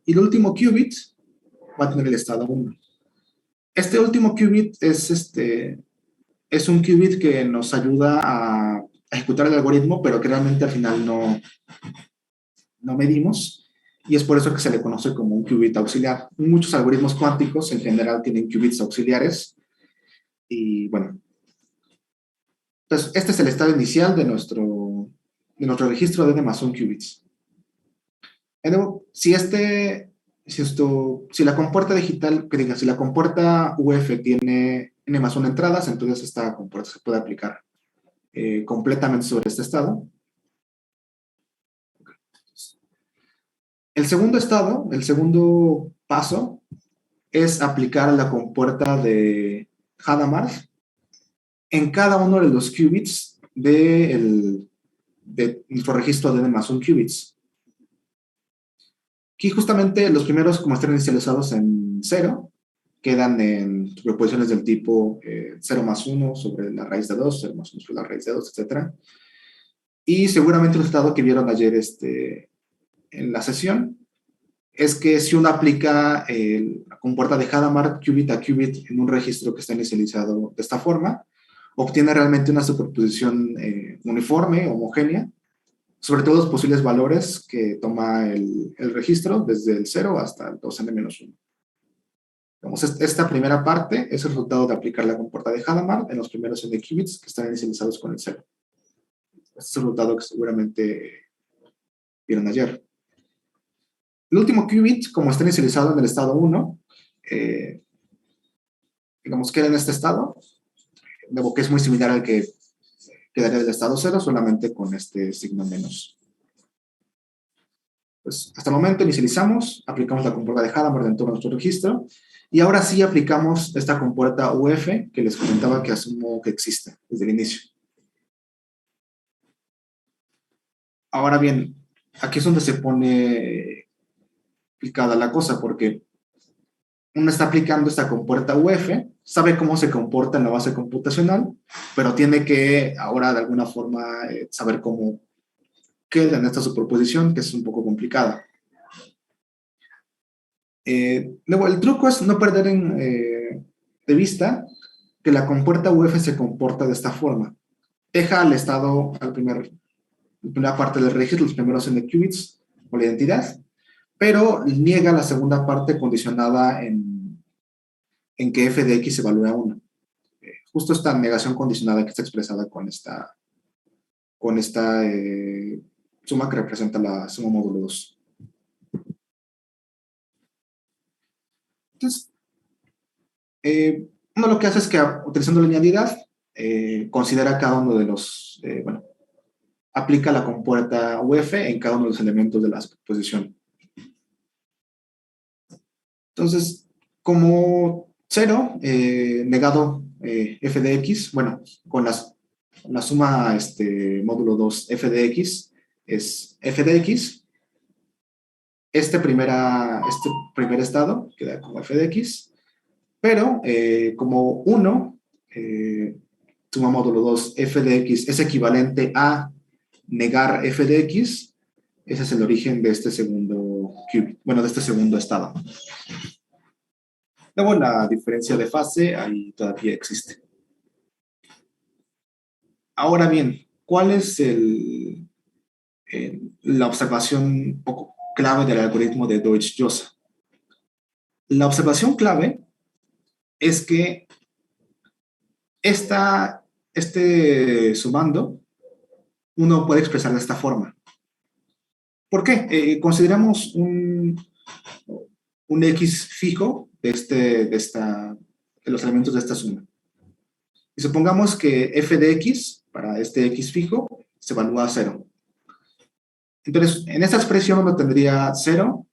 y el último qubit va a tener el estado 1. Este último qubit es un qubit que nos ayuda a ejecutar el algoritmo, pero que realmente al final no medimos, y es por eso que se le conoce como un qubit auxiliar. Muchos algoritmos cuánticos en general tienen qubits auxiliares, y bueno, entonces este es el estado inicial de nuestro registro de n más 1 qubits. Si la compuerta digital, si la compuerta UF tiene n más 1 entradas, entonces esta compuerta se puede aplicar completamente sobre este estado. El segundo paso es aplicar la compuerta de Hadamard en cada uno de los qubits de nuestro registro de n más 1 qubits. Aquí justamente los primeros, como están inicializados en 0, quedan en superposiciones del tipo 0 más 1 sobre la raíz de 2, 0 más 1 sobre la raíz de 2, etc. Y seguramente el resultado que vieron ayer en la sesión es que si uno aplica la compuerta de Hadamard qubit a qubit en un registro que está inicializado de esta forma, obtiene realmente una superposición uniforme, homogénea, sobre todos los posibles valores que toma el registro, desde el 0 hasta el 2n-1. Esta primera parte es el resultado de aplicar la compuerta de Hadamard en los primeros n qubits que están inicializados con el 0. Este es el resultado que seguramente vieron ayer. El último qubit, como está inicializado en el estado 1, digamos, queda en este estado, que es muy similar al que quedaría del estado 0, solamente con este signo menos. Pues hasta el momento inicializamos, aplicamos la compuerta de Hadamard en todo nuestro registro, y ahora sí aplicamos esta compuerta UF que les comentaba que asumo que existe desde el inicio. Ahora bien, aquí es donde se pone complicada la cosa, porque uno está aplicando esta compuerta UF, sabe cómo se comporta en la base computacional, pero tiene que ahora de alguna forma saber cómo queda en esta superposición, que es un poco complicada. Luego, el truco es no perder de vista que la compuerta UF se comporta de esta forma. Deja al estado, la primera parte del registro, los primeros n qubits, o la identidad, pero niega la segunda parte condicionada en que f de x se evalúa a 1. Justo esta negación condicionada que está expresada con esta suma que representa la suma módulo 2. Entonces, uno lo que hace es que, utilizando la linealidad, considera cada uno de los, aplica la compuerta UF en cada uno de los elementos de la superposición. Entonces, como 0, negado f de x, bueno, con la suma módulo 2 f de x es f de x. Este primer estado queda como f de x, pero como 1, suma módulo 2 f de x es equivalente a negar f de x, ese es el origen de este segundo qubit, de este segundo estado. Luego la diferencia de fase ahí todavía existe. Ahora bien, ¿cuál es la observación un poco clave del algoritmo de Deutsch-Josa? La observación clave es que sumando uno puede expresar de esta forma. ¿Por qué? Consideramos un x fijo de los elementos de esta suma. Y supongamos que f de x, para este x fijo, se evalúa a 0. Entonces, en esta expresión uno tendría 0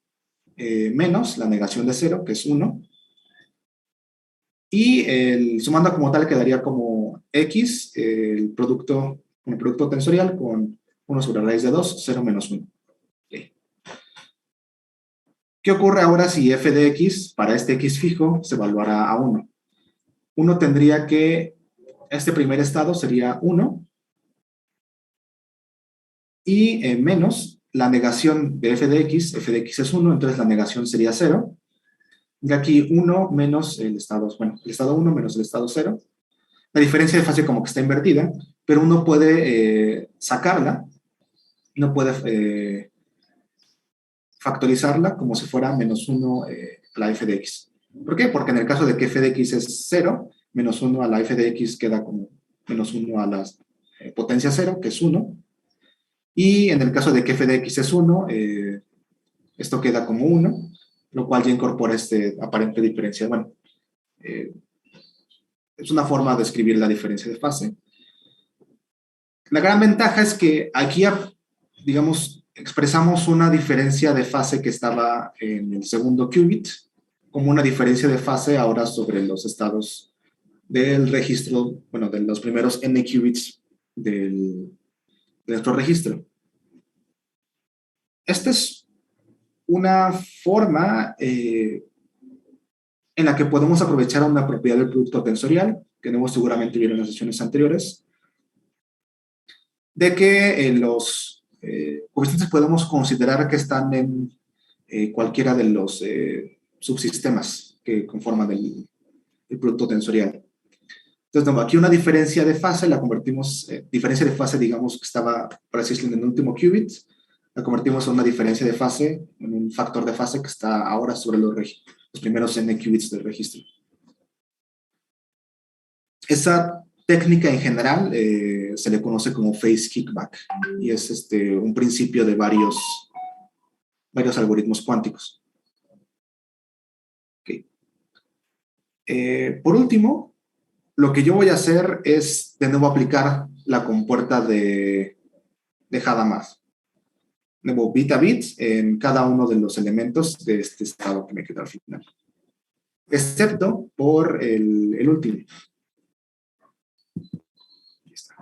menos la negación de 0, que es 1. Y sumando como tal quedaría como x, el producto tensorial con 1 sobre la raíz de 2, 0 menos 1. Okay. ¿Qué ocurre ahora si f de x para este x fijo se evaluara a 1? Uno tendría que, este primer estado sería 1, y menos la negación de f de x es 1, entonces la negación sería 0. Y aquí 1 menos el estado 1 menos el estado 0. La diferencia de fase como que está invertida, pero uno puede sacarla, uno puede factorizarla como si fuera menos 1 a la f de x. ¿Por qué? Porque en el caso de que f de x es 0, menos 1 a la f de x queda como menos 1 a la potencia 0, que es 1. Y en el caso de que f de x es 1, esto queda como 1, lo cual ya incorpora aparente diferencia. Es una forma de escribir la diferencia de fase. La gran ventaja es que aquí, digamos, expresamos una diferencia de fase que estaba en el segundo qubit, como una diferencia de fase ahora sobre los estados del registro, de los primeros n qubits de nuestro registro. Esta es una forma en la que podemos aprovechar una propiedad del producto tensorial, que seguramente vieron en las sesiones anteriores, de que los coeficientes podemos considerar que están en cualquiera de los subsistemas que conforman el producto tensorial. Entonces, aquí una diferencia de fase la convertimos, diferencia de fase, digamos, que estaba, por así decirlo, en el último qubit, la convertimos en una diferencia de fase, en un factor de fase que está ahora sobre los primeros n qubits del registro. Esa técnica en general se le conoce como phase kickback y es un principio de varios algoritmos cuánticos. Okay. Por último, lo que yo voy a hacer es de nuevo aplicar la compuerta de Hadamard. De nuevo, bit a bit en cada uno de los elementos de este estado que me queda al final. Excepto por el último. Aquí está.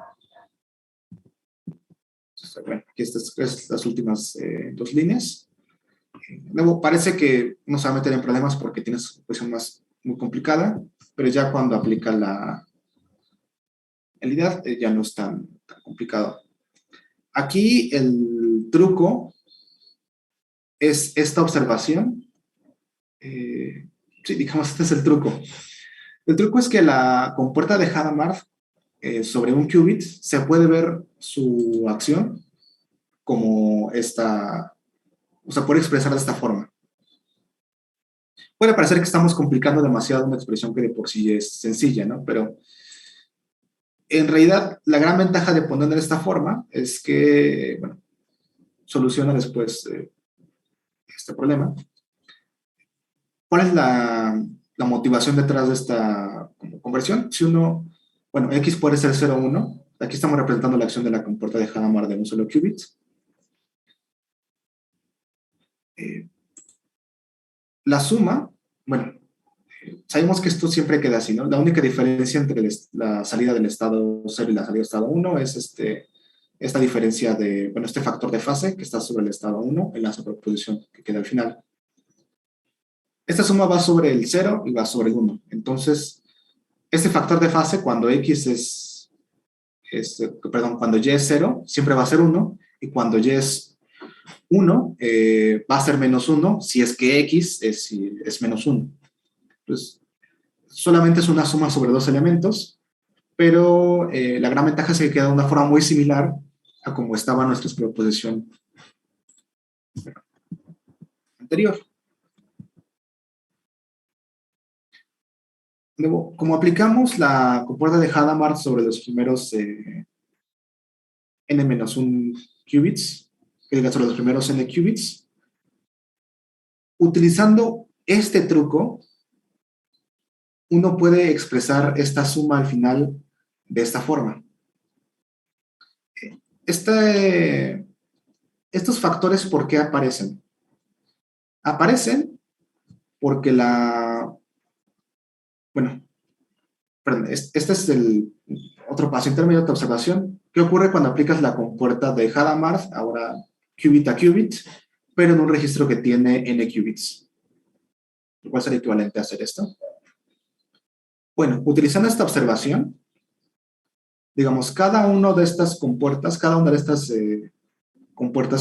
Bueno, aquí estas las últimas dos líneas. Luego, parece que no se va a meter en problemas porque tienes una posición muy complicada, pero ya cuando aplica la idea ya no es tan complicado. Aquí el truco es esta observación. Sí, digamos, este es el truco. El truco es que la compuerta de Hadamard sobre un qubit se puede ver su acción como esta, o sea, puede expresar de esta forma. Puede parecer que estamos complicando demasiado una expresión que de por sí es sencilla, ¿no? Pero en realidad la gran ventaja de ponerla de esta forma es que, bueno, soluciona después este problema. ¿Cuál es la motivación detrás de esta conversión? Si uno, bueno, X puede ser 0 o 1. Aquí estamos representando la acción de la compuerta de Hadamard de un solo qubit. La suma, bueno, sabemos que esto siempre queda así, ¿no? La única diferencia entre la salida del estado 0 y la salida del estado 1 es esta diferencia de, bueno, este factor de fase que está sobre el estado 1 en la superposición que queda al final. Esta suma va sobre el 0 y va sobre el 1. Entonces, este factor de fase, cuando X cuando Y es 0, siempre va a ser 1, y cuando Y es 1, va a ser menos 1 si es que X es menos 1. Entonces, solamente es una suma sobre dos elementos, pero la gran ventaja es que queda de una forma muy similar a como estaba nuestra superposición anterior. Luego, como aplicamos la compuerta de Hadamard sobre los primeros n-1 qubits, sobre los primeros n qubits, utilizando este truco, uno puede expresar esta suma al final de esta forma. Estos factores, ¿por qué aparecen? Aparecen porque bueno, perdón, este es el otro paso intermedio de observación. ¿Qué ocurre cuando aplicas la compuerta de Hadamard, ahora qubit a qubit, pero en un registro que tiene n qubits? ¿Cuál sería equivalente a hacer esto? Bueno, utilizando esta observación, digamos, cada una de estas compuertas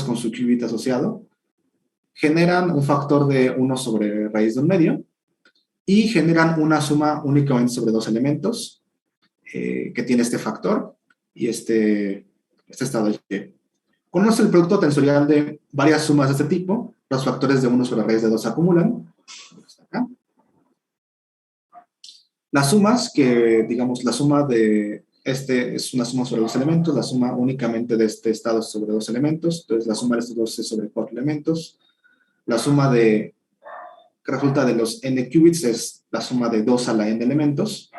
con su qubit asociado, generan un factor de 1 sobre raíz de un medio y generan una suma únicamente sobre dos elementos que tiene este factor y este estado Y. Conoce el producto tensorial de varias sumas de este tipo, los factores de 1 sobre raíz de 2 se acumulan. Acá. Las sumas, que digamos la suma de es una suma sobre dos elementos, la suma únicamente de este estado sobre dos elementos, entonces la suma de estos dos es sobre 4 elementos. La suma que resulta de los n qubits es la suma de 2 a la n elementos.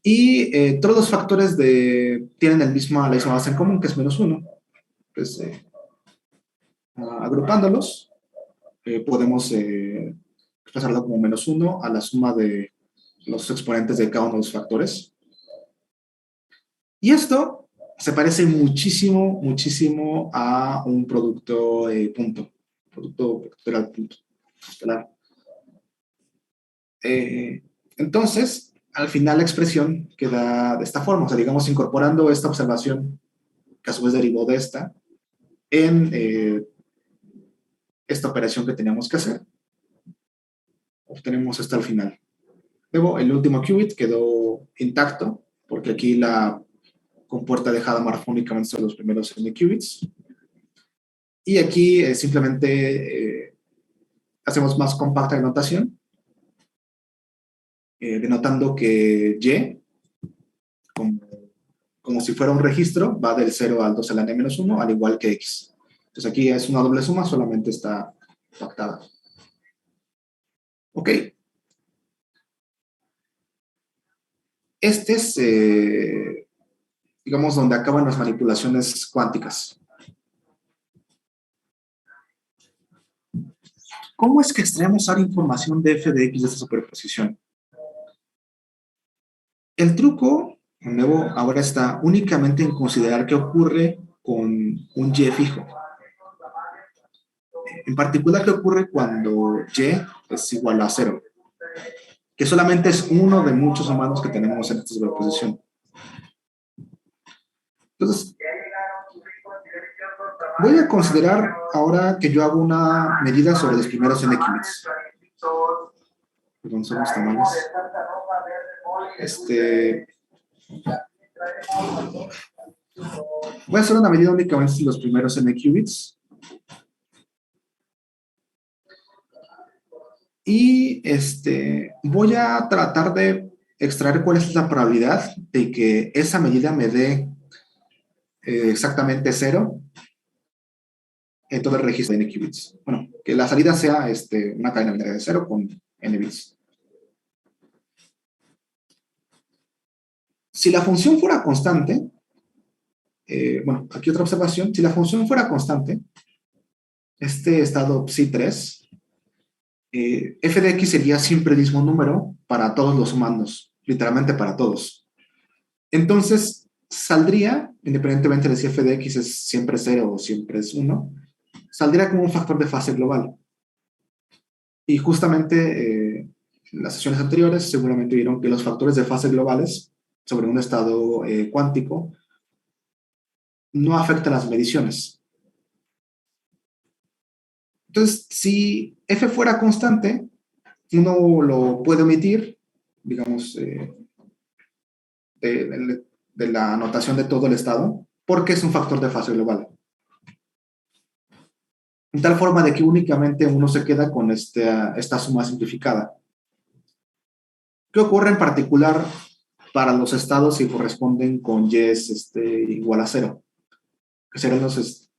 Y todos los factores tienen la misma base en común, que es menos 1. Entonces, agrupándolos, podemos expresarlo como menos 1 a la suma de los exponentes de cada uno de los factores. Y esto se parece muchísimo, muchísimo a un producto producto vectorial punto. Entonces, al final la expresión queda de esta forma, o sea, digamos, incorporando esta observación, que a su vez derivó de esta, en esta operación que teníamos que hacer, obtenemos esto al final. Luego, el último qubit quedó intacto, porque aquí la compuerta de Hadamard únicamente son los primeros n qubits. Y aquí simplemente hacemos más compacta la notación, denotando que Y, como si fuera un registro, va del 0 al 2 a la n-1, al igual que X. Entonces aquí es una doble suma, solamente está pactada. Ok. Este es, digamos, donde acaban las manipulaciones cuánticas. ¿Cómo es que extraemos ahora información de f de x de esta superposición? El truco, de nuevo, ahora está únicamente en considerar qué ocurre con un y fijo. En particular, qué ocurre cuando y es igual a 0, que solamente es uno de muchos humanos que tenemos en esta superposición. Entonces, voy a considerar ahora que yo hago una medida sobre los primeros n qubits. Perdón, son los tamales. Voy a hacer una medida únicamente de los primeros n qubits. Y voy a tratar de extraer cuál es la probabilidad de que esa medida me dé exactamente 0 en todo el registro de n qubits. Bueno, que la salida sea una cadena binaria de 0 con n bits. Si la función fuera constante, bueno, aquí otra observación, si la función fuera constante, este estado psi3, f de x sería siempre el mismo número para todos los humanos, literalmente para todos. Entonces, saldría, independientemente de si f de x es siempre 0 o siempre es 1, saldría como un factor de fase global. Y justamente en las sesiones anteriores seguramente vieron que los factores de fase globales sobre un estado cuántico no afectan las mediciones. Entonces, si f fuera constante, uno lo puede omitir, digamos, de la notación de todo el estado, porque es un factor de fase global. En tal forma de que únicamente uno se queda con esta suma simplificada. ¿Qué ocurre en particular para los estados si corresponden con y es igual a 0? Que serán los...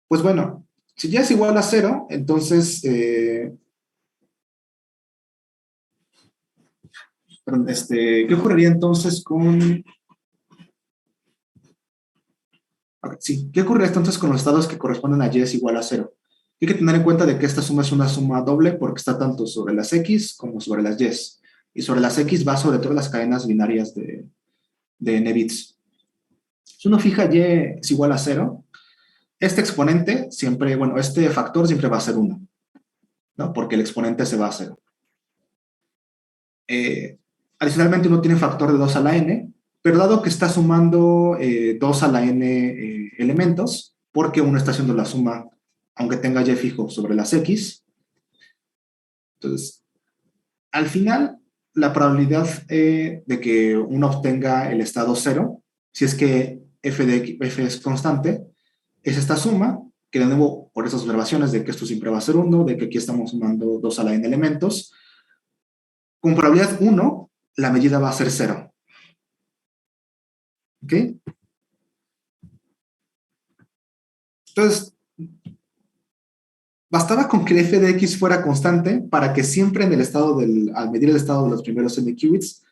Pues bueno, si y es igual a 0, entonces... perdón, ¿qué ocurriría entonces con... Sí, ¿qué ocurre entonces con los estados que corresponden a y es igual a 0? Hay que tener en cuenta de que esta suma es una suma doble porque está tanto sobre las x como sobre las y. Y sobre las x va sobre todas las cadenas binarias de n bits. Si uno fija y es igual a 0, este exponente siempre, bueno, este factor siempre va a ser 1, ¿no? Porque el exponente se va a 0. Adicionalmente uno tiene factor de 2 a la n, pero dado que está sumando 2 a la n elementos, porque uno está haciendo la suma, aunque tenga y fijo, sobre las x, entonces, al final, la probabilidad de que uno obtenga el estado 0, si es que f es constante, es esta suma, que de nuevo, por esas observaciones de que esto siempre va a ser 1, de que aquí estamos sumando 2 a la n elementos, con probabilidad 1, la medida va a ser 0. ¿Ok? Entonces, bastaba con que el f de x fuera constante para que siempre en el estado al medir el estado de los primeros n qubits,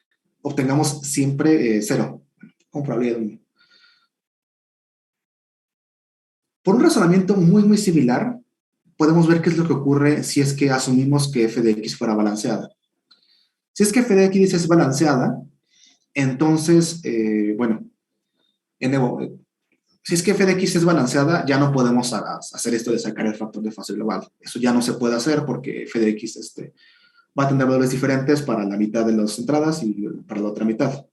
obtengamos siempre 0, con probabilidad 1. Por un razonamiento muy, muy similar, podemos ver qué es lo que ocurre si es que asumimos que f de x fuera balanceada. Si es que f de x es balanceada, entonces, bueno, de nuevo, si es que f de x es balanceada, ya no podemos hacer esto de sacar el factor de fase global. Eso ya no se puede hacer porque f de x va a tener valores diferentes para la mitad de las entradas y para la otra mitad.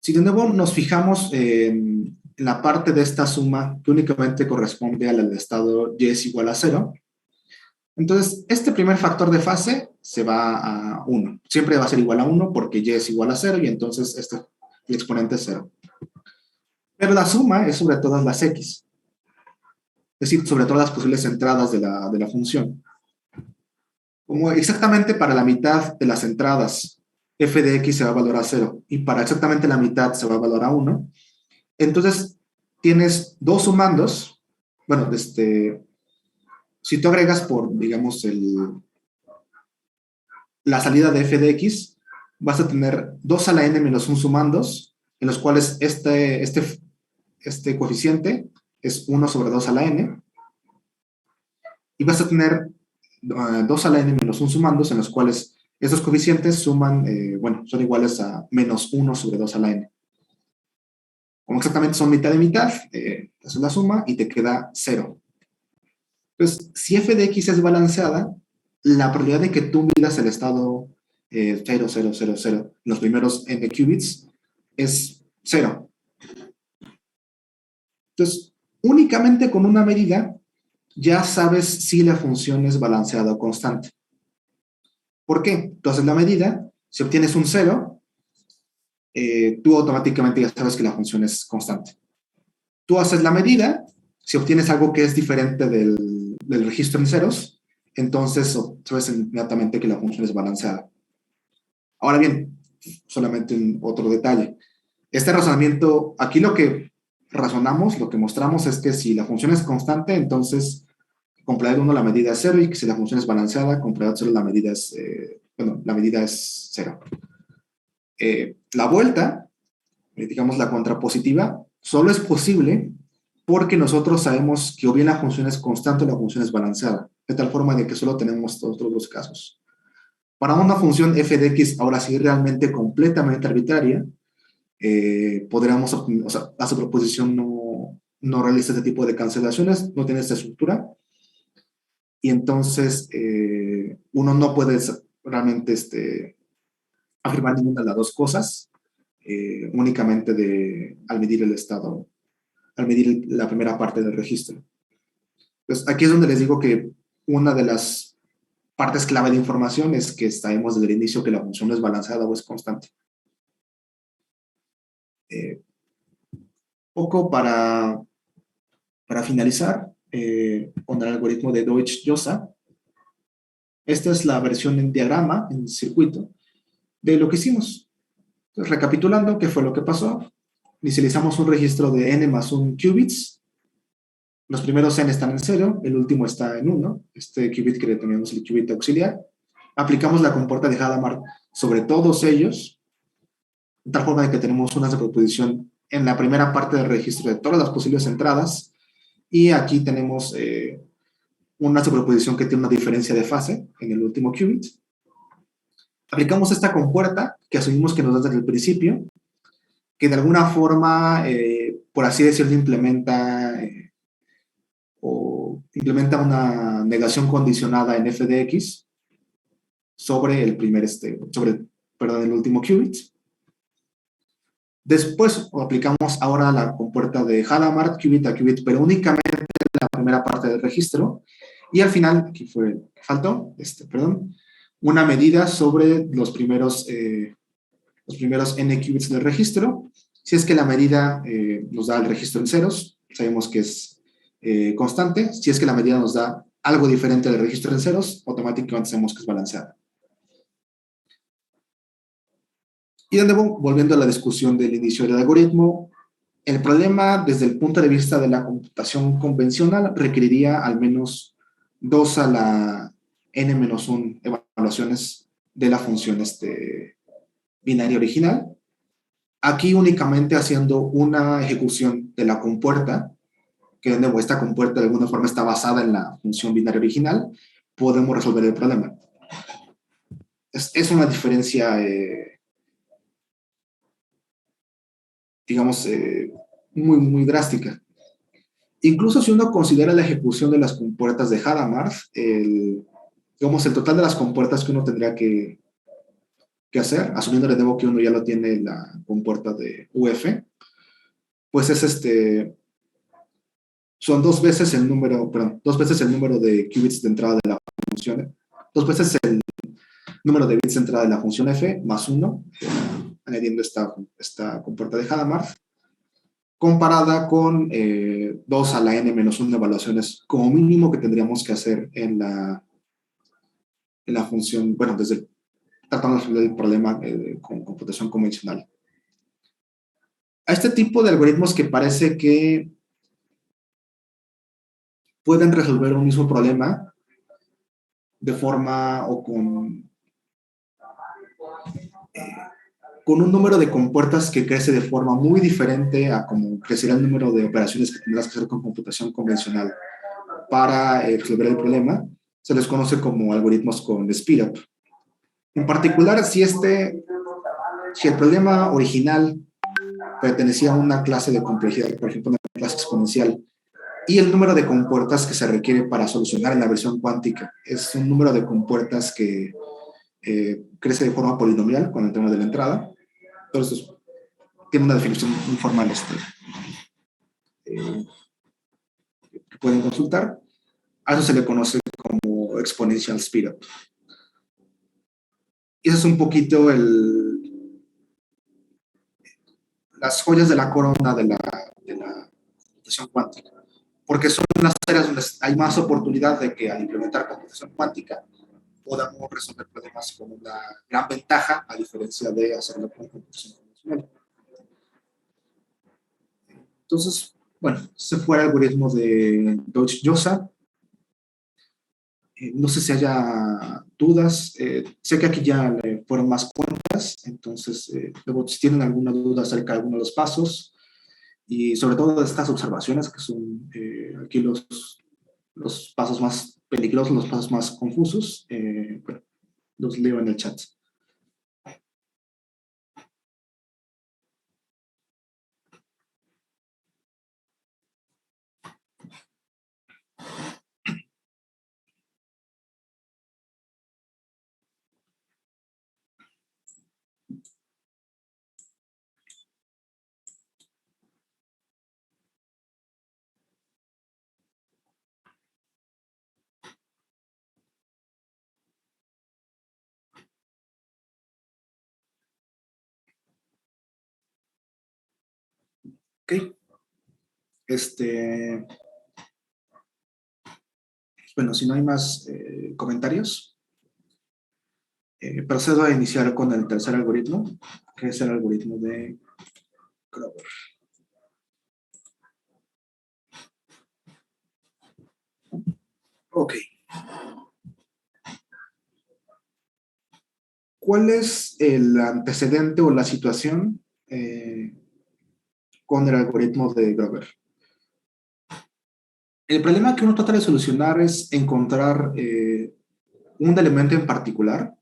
Si de nuevo nos fijamos en la parte de esta suma que únicamente corresponde al estado y es igual a 0, entonces este primer factor de fase se va a 1. Siempre va a ser igual a 1 porque y es igual a 0 y entonces el exponente es 0. Pero la suma es sobre todas las x, es decir, sobre todas las posibles entradas de la función. Como exactamente para la mitad de las entradas f de x se va a valorar a 0 y para exactamente la mitad se va a valorar a 1, entonces tienes dos sumandos. Bueno, si tú agregas por, digamos, la salida de f de x, vas a tener 2 a la n menos 1 sumandos, en los cuales este coeficiente es 1 sobre 2 a la n, y vas a tener 2 a la n menos 1 sumandos, en los cuales estos coeficientes suman, son iguales a menos 1 sobre 2 a la n. Como exactamente son mitad y mitad, haces la suma y te queda 0. Entonces, si f de x es balanceada, la probabilidad de que tú midas el estado 0, 0, 0, 0, los primeros n qubits, es 0. Entonces, únicamente con una medida ya sabes si la función es balanceada o constante. ¿Por qué? Tú haces la medida, si obtienes un 0, tú automáticamente ya sabes que la función es constante. Tú haces la medida, si obtienes algo que es diferente del registro en ceros, entonces sabes inmediatamente que la función es balanceada. Ahora bien, solamente otro detalle. Este razonamiento, aquí lo que razonamos, lo que mostramos es que si la función es constante, entonces con probabilidad 1 la medida es 0, y que si la función es balanceada, con probabilidad 0 la medida es 0. La vuelta, digamos la contrapositiva, solo es posible porque nosotros sabemos que o bien la función es constante o la función es balanceada, de tal forma de que solo tenemos todos los casos. Para una función f de x, ahora sí realmente completamente arbitraria, podríamos, la superposición no realiza este tipo de cancelaciones, no tiene esta estructura, y entonces uno no puede realmente afirmar ninguna de las dos cosas, únicamente al medir el estado, al medir la primera parte del registro. Entonces, aquí es donde les digo que una de las partes clave de información es que sabemos desde el inicio que la función es balanceada o es constante. Poco para finalizar con el algoritmo de Deutsch-Josa. Esta es la versión en diagrama, en circuito, de lo que hicimos. Entonces, recapitulando, ¿qué fue lo que pasó? Inicializamos un registro de n más 1 qubits. Los primeros n están en 0, el último está en 1. Este qubit que le teníamos el qubit auxiliar. Aplicamos la compuerta de Hadamard sobre todos ellos, de tal forma de que tenemos una superposición en la primera parte del registro de todas las posibles entradas, y aquí tenemos una superposición que tiene una diferencia de fase en el último qubit. Aplicamos esta compuerta que asumimos que nos da desde el principio, que de alguna forma, por así decirlo, implementa una negación condicionada en f de x sobre el último qubit. Después aplicamos ahora la compuerta de Hadamard, qubit a qubit, pero únicamente en la primera parte del registro. Y al final, aquí fue el que faltó, una medida sobre los primeros n qubits del registro. Si es que la medida nos da el registro en ceros, sabemos que es constante. Si es que la medida nos da algo diferente del registro en ceros, automáticamente sabemos que es balanceada. Y de nuevo, volviendo a la discusión del inicio del algoritmo, el problema desde el punto de vista de la computación convencional requeriría al menos 2 a la n-1 evaluaciones de la función binaria original. Aquí únicamente haciendo una ejecución de la compuerta, que de nuevo esta compuerta de alguna forma está basada en la función binaria original, podemos resolver el problema. Es una diferencia digamos, muy, muy drástica. Incluso si uno considera la ejecución de las compuertas de Hadamard, digamos, el total de las compuertas que uno tendría que hacer, asumiendo de nuevo que uno ya lo tiene la compuerta de UF, pues es son dos veces el número de qubits de entrada de la función, dos veces el número de bits de entrada de la función f más 1, añadiendo esta compuerta de Hadamard, comparada con 2 a la n menos 1 evaluaciones como mínimo que tendríamos que hacer en la función, bueno, tratando de resolver el problema con computación convencional. A este tipo de algoritmos que parece que pueden resolver un mismo problema de forma o con un número de compuertas que crece de forma muy diferente a como crecería el número de operaciones que tendrás que hacer con computación convencional para resolver el problema, se les conoce como algoritmos con speedup. En particular, si el problema original pertenecía a una clase de complejidad, por ejemplo, una clase exponencial, y el número de compuertas que se requiere para solucionar en la versión cuántica es un número de compuertas que crece de forma polinomial con el tema de la entrada. Entonces, tiene una definición informal que pueden consultar. A eso se le conoce como exponential speedup. Y eso es un poquito las joyas de la corona de la computación cuántica, porque son las áreas donde hay más oportunidad de que al implementar computación cuántica podamos resolver problemas con una gran ventaja, a diferencia de hacerlo con computación convencional. Entonces, bueno, ese fue el algoritmo de Deutsch-Josa. No sé si haya dudas. Sé que aquí ya le fueron más cuentas, entonces, luego, si tienen alguna duda acerca de alguno de los pasos, y sobre todo de estas observaciones, que son aquí los pasos más peligrosos, los pasos más confusos, bueno, los leo en el chat. Ok. Bueno, si no hay más comentarios, procedo a iniciar con el tercer algoritmo, que es el algoritmo de Grover. Ok. ¿Cuál es el antecedente o la situación con el algoritmo de Grover? El problema que uno trata de solucionar es encontrar un elemento en particular,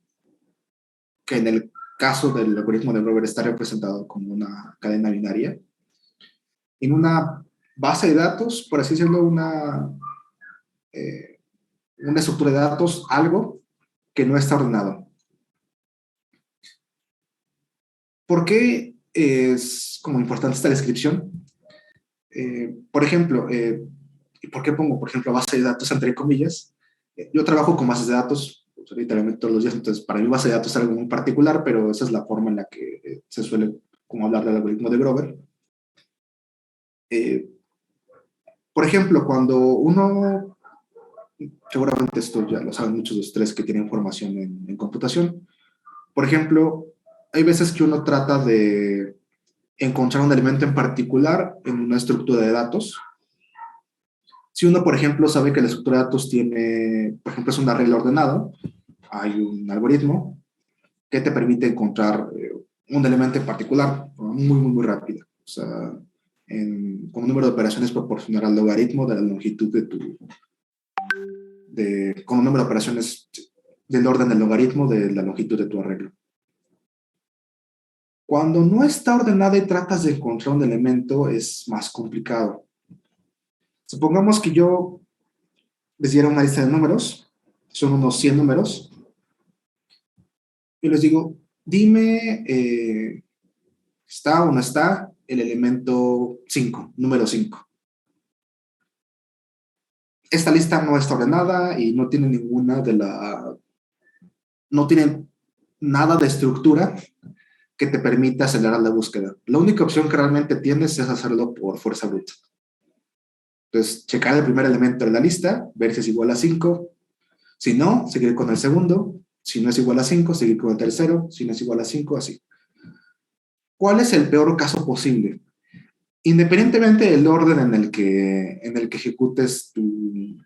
que en el caso del algoritmo de Grover está representado como una cadena binaria, en una base de datos, por así decirlo, una estructura de datos, algo que no está ordenado. ¿Por qué es como importante esta descripción? Por ejemplo, ¿y por qué pongo, por ejemplo, base de datos entre comillas? Yo trabajo con bases de datos, pues, literalmente todos los días, entonces para mí base de datos es algo muy particular, pero esa es la forma en la que se suele como hablar del algoritmo de Grover. Por ejemplo, cuando uno, seguramente esto ya lo saben muchos de ustedes que tienen formación en computación, por ejemplo, hay veces que uno trata de encontrar un elemento en particular en una estructura de datos. Si uno, por ejemplo, sabe que la estructura de datos tiene, por ejemplo, es un arreglo ordenado, hay un algoritmo que te permite encontrar un elemento en particular muy rápido. O sea, con un número de operaciones proporcional al logaritmo de la longitud con un número de operaciones del orden del logaritmo de la longitud de tu arreglo. Cuando no está ordenada y tratas de encontrar un elemento, es más complicado. Supongamos que yo les diera una lista de números, son unos 100 números, y les digo, dime, ¿está o no está el elemento 5, número 5? Esta lista no está ordenada y no tiene no tiene nada de estructura que te permita acelerar la búsqueda. La única opción que realmente tienes es hacerlo por fuerza bruta. Entonces, checar el primer elemento de la lista, ver si es igual a 5. Si no, seguir con el segundo. Si no es igual a 5, seguir con el tercero. Si no es igual a 5, así. ¿Cuál es el peor caso posible? Independientemente del orden en el que ejecutes tu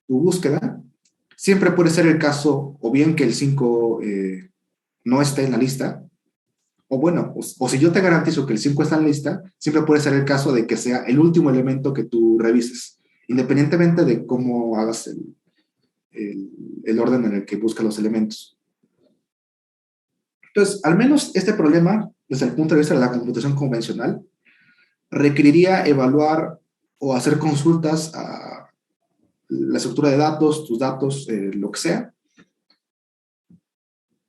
búsqueda, siempre puede ser el caso, o bien que el 5 no esté en la lista, o bueno, o si yo te garantizo que el 5 está en la lista, siempre puede ser el caso de que sea el último elemento que tú revises, independientemente de cómo hagas el orden en el que buscas los elementos. Entonces, al menos este problema, desde el punto de vista de la computación convencional, requeriría evaluar o hacer consultas a la estructura de datos, tus datos, lo que sea,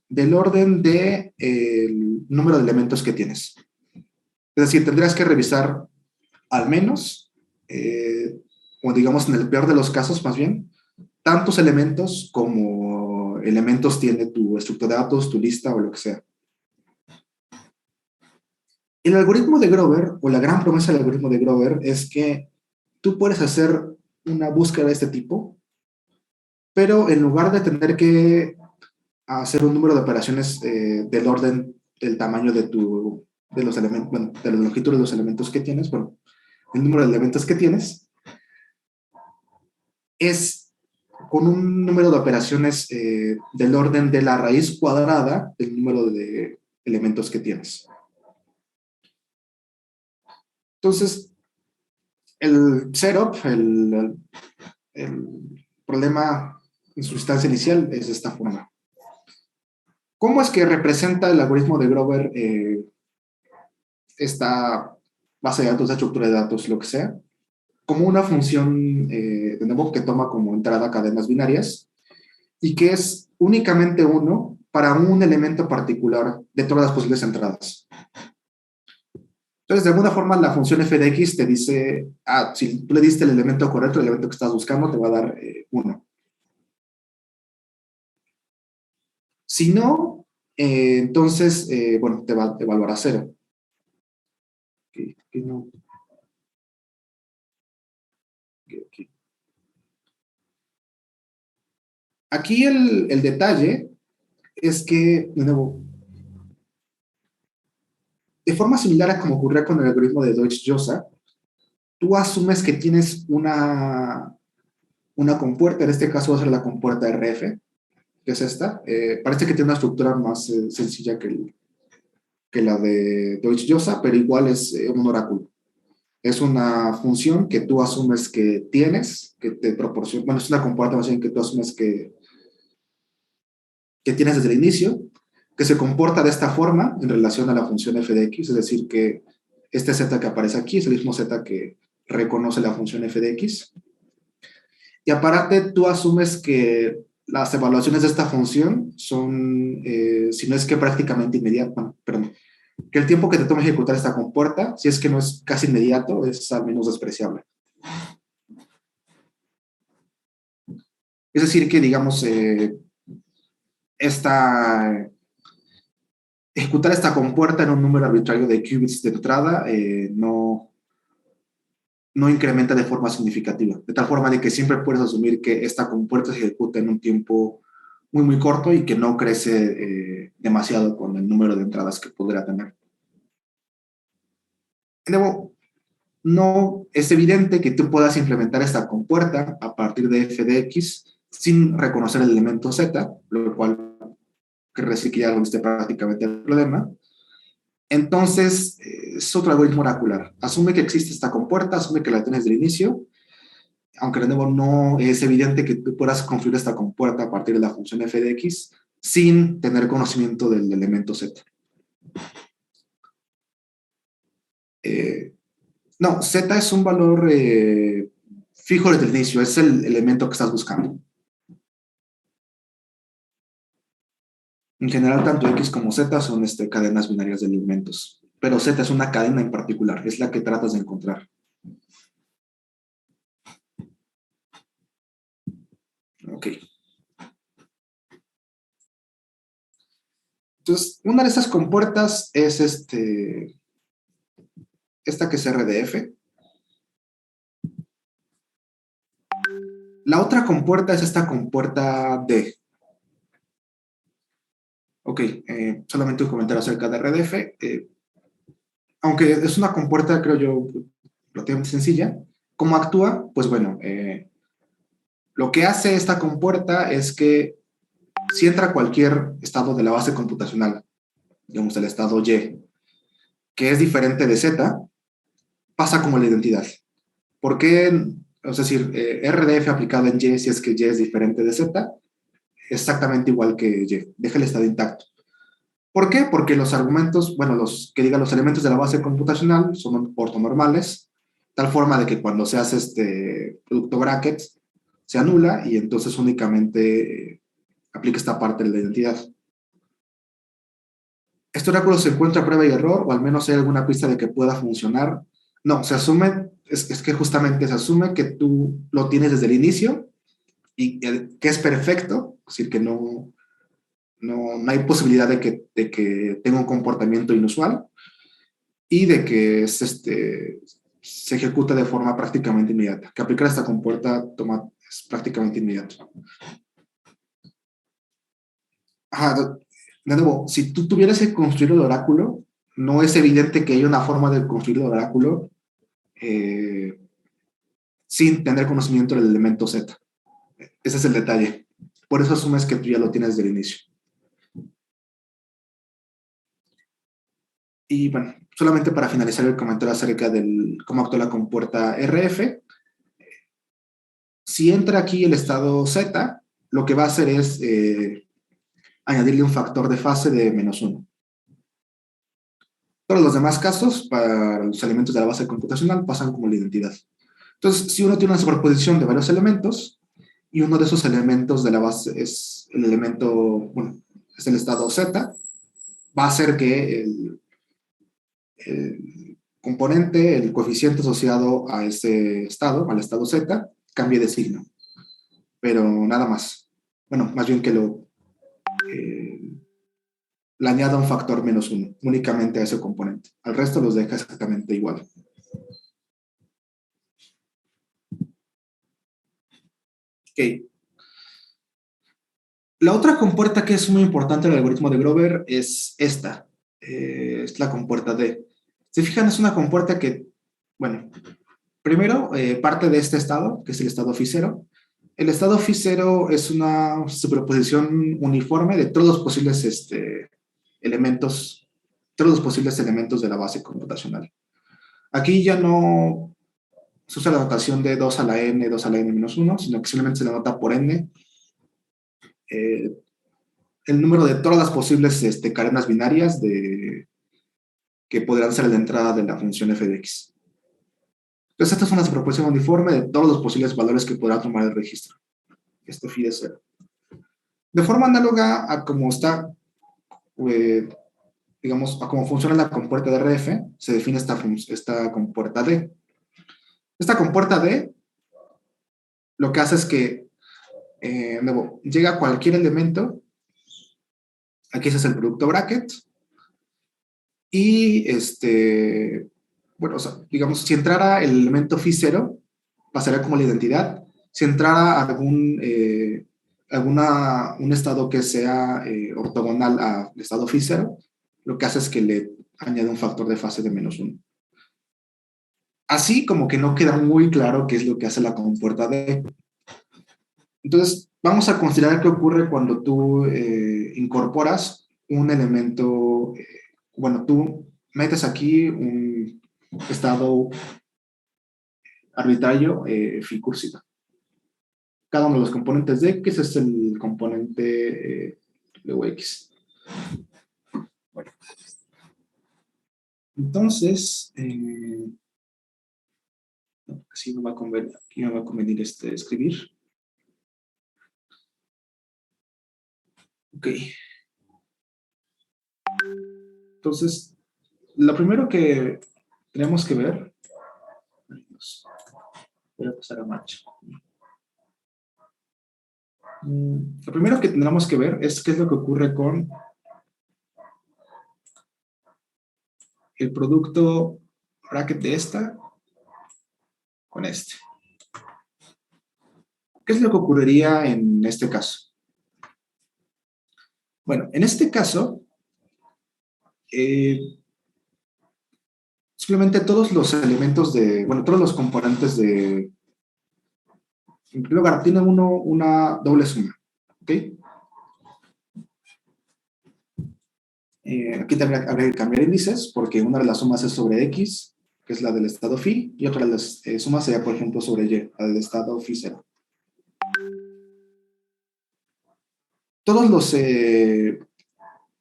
del orden de el número de elementos que tienes. Es decir, tendrías que revisar al menos, o digamos en el peor de los casos más bien, tantos elementos como elementos tiene tu estructura de datos, tu lista o lo que sea. El algoritmo de Grover, o la gran promesa del algoritmo de Grover, es que tú puedes hacer una búsqueda de este tipo, pero en lugar de tener que hacer un número de operaciones del orden del tamaño de los elementos, bueno, de la longitud de los elementos que tienes, bueno, el número de elementos que tienes, es con un número de operaciones del orden de la raíz cuadrada del número de elementos que tienes. Entonces, el setup, el problema en su instancia inicial es de esta forma. ¿Cómo es que representa el algoritmo de Grover esta base de datos, de estructura de datos, lo que sea? Como una función, de nuevo, que toma como entrada cadenas binarias y que es únicamente uno para un elemento particular de todas las posibles entradas. Entonces, de alguna forma, la función f de x te dice, si tú le diste el elemento correcto, el elemento que estás buscando, te va a dar 1. Si no, entonces, bueno, te va a evaluar a 0. No. Aquí el detalle es que, de nuevo, de forma similar a como ocurría con el algoritmo de Deutsch-Josa, tú asumes que tienes una compuerta, en este caso va a ser la compuerta RF, que es esta. Parece que tiene una estructura más sencilla que la de Deutsch-Josa, pero igual es un oráculo. Es una función que tú asumes que tienes, que te proporciona, bueno, es una compuerta más bien que tú asumes que tienes desde el inicio, que se comporta de esta forma en relación a la función f de x, es decir, que este z que aparece aquí es el mismo z que reconoce la función f de x. Y aparte, tú asumes que las evaluaciones de esta función son, si no es que prácticamente inmediatas, bueno, perdón, que el tiempo que te toma ejecutar esta compuerta, si es que no es casi inmediato, es al menos despreciable. Es decir, que digamos, ejecutar esta compuerta en un número arbitrario de qubits de entrada no incrementa de forma significativa, de tal forma de que siempre puedes asumir que esta compuerta se ejecuta en un tiempo muy, muy corto y que no crece demasiado con el número de entradas que podrá tener. De nuevo, no es evidente que tú puedas implementar esta compuerta a partir de f de x sin reconocer el elemento z, lo cual quiere decir que ya lo viste prácticamente el problema. Entonces, es otro algoritmo oracular. Asume que existe esta compuerta, asume que la tienes desde el inicio, aunque de nuevo no es evidente que tú puedas construir esta compuerta a partir de la función f de x sin tener conocimiento del elemento z. No, z es un valor fijo desde el inicio, es el elemento que estás buscando. En general, tanto X como Z son cadenas binarias de elementos, pero Z es una cadena en particular, es la que tratas de encontrar. Ok. Entonces, una de esas compuertas es esta que es RDF. La otra compuerta es esta compuerta D. Ok, solamente un comentario acerca de RDF. Aunque es una compuerta, creo yo, relativamente sencilla. ¿Cómo actúa? Pues bueno, lo que hace esta compuerta es que si entra cualquier estado de la base computacional, digamos el estado Y, que es diferente de Z, pasa como la identidad. ¿Por qué? Es decir, RDF aplicado en Y, si es que Y es diferente de Z, exactamente igual que Y, deja el estado intacto. ¿Por qué? Porque los argumentos, bueno, los elementos de la base computacional son ortonormales, tal forma de que cuando se hace este producto brackets, se anula y entonces únicamente aplica esta parte de la identidad. Este oráculo se encuentra a prueba y error, o al menos hay alguna pista de que pueda funcionar. No, se asume, es que justamente se asume que tú lo tienes desde el inicio y que es perfecto, es decir, que no hay posibilidad de que tenga un comportamiento inusual y de que se ejecute de forma prácticamente inmediata. Que aplicar esta compuerta es prácticamente inmediato. Ajá, de nuevo, si tú tuvieras que construir el oráculo, no es evidente que haya una forma de construir el oráculo sin tener conocimiento del elemento Z. Ese es el detalle. Por eso asumes que tú ya lo tienes desde el inicio. Y bueno, solamente para finalizar el comentario acerca de cómo actúa la compuerta RF, si entra aquí el estado Z, lo que va a hacer es añadirle un factor de fase de -1. Todos los demás casos, para los elementos de la base computacional, pasan como la identidad. Entonces, si uno tiene una superposición de varios elementos, y uno de esos elementos de la base es el elemento, bueno, es el estado Z, va a hacer que el componente, el coeficiente asociado a ese estado, al estado Z, cambie de signo. Pero nada más. Bueno, más bien que le añada un factor -1, únicamente a ese componente. Al resto los deja exactamente igual. Ok. La otra compuerta que es muy importante en el algoritmo de Grover es esta. Es la compuerta D. Si fijan, es una compuerta que, bueno, primero parte de este estado, que es el estado phi0. El estado phi0 es una superposición uniforme de todos los posibles elementos, todos los posibles elementos de la base computacional. Aquí ya no se usa la notación de 2 a la n, 2 a la n-1, sino que simplemente se la nota por n. El número de todas las posibles cadenas binarias que podrán ser la entrada de la función f de x. Entonces, esta es una superposición uniforme de todos los posibles valores que podrá tomar el registro. Este phi de 0. De forma análoga a cómo está, digamos, a cómo funciona la compuerta de RF, se define esta compuerta D. Esta compuerta D lo que hace es que, luego, llega cualquier elemento, aquí ese es el producto bracket, y bueno, o sea, digamos, si entrara el elemento phi0, pasaría como la identidad. Si entrara un estado que sea ortogonal al estado phi0, lo que hace es que le añade un factor de fase de -1. Así como que no queda muy claro qué es lo que hace la compuerta D. Entonces, vamos a considerar qué ocurre cuando tú incorporas un elemento, bueno, tú metes aquí un estado arbitrario phi cursiva. Cada uno de los componentes de X es el componente de X. Bueno. Entonces, Así no va a convenir, aquí me va a convenir escribir. Ok. Entonces, lo primero que tenemos que ver, voy a pasar a marcha. Lo primero que tendremos que ver es qué es lo que ocurre con el producto bracket de esta con este. ¿Qué es lo que ocurriría en este caso? Bueno, en este caso, simplemente todos los elementos todos los componentes de, en primer lugar, tiene una doble suma, ¿ok? Aquí también habría que cambiar índices, porque una de las sumas es sobre X, que es la del estado phi, y otra de las sumas sería, por ejemplo, sobre Y, la del estado phi 0. Todos los,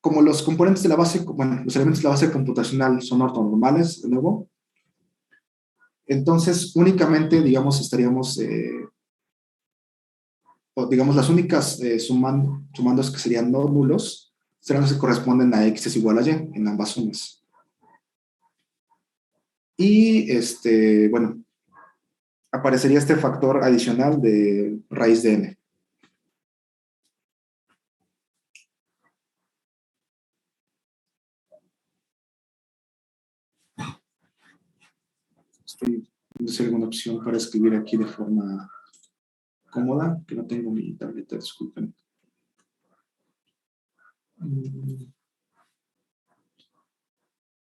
como los componentes de la base, bueno, los elementos de la base computacional son ortonormales, de nuevo, entonces únicamente, digamos, estaríamos, o digamos, las únicas sumandos que serían no nulos, serán los que corresponden a X es igual a Y en ambas sumas. Y, bueno, aparecería este factor adicional de raíz de n. Estoy viendo si hay alguna opción para escribir aquí de forma cómoda, que no tengo mi tableta, disculpen.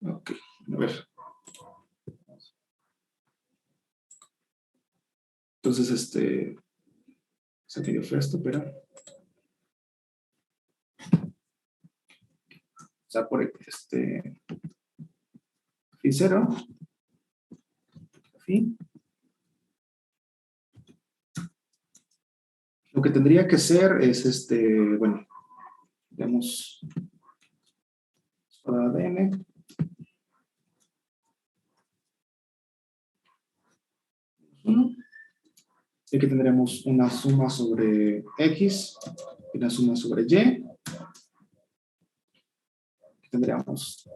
Ok, a ver. Entonces, se me dio feo esto, pero... O sea, por phi 0, phi. Lo que tendría que ser es bueno, digamos, cuadrada de n. Y aquí tendremos una suma sobre x y una suma sobre y. Aquí tendríamos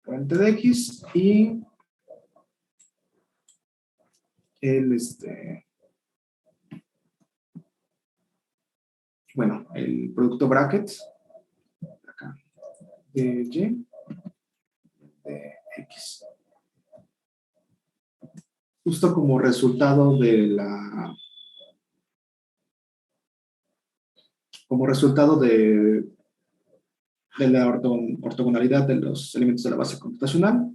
fuente de x y el bueno, el producto bracket acá de y de x. Justo como resultado de la ortogonalidad de los elementos de la base computacional.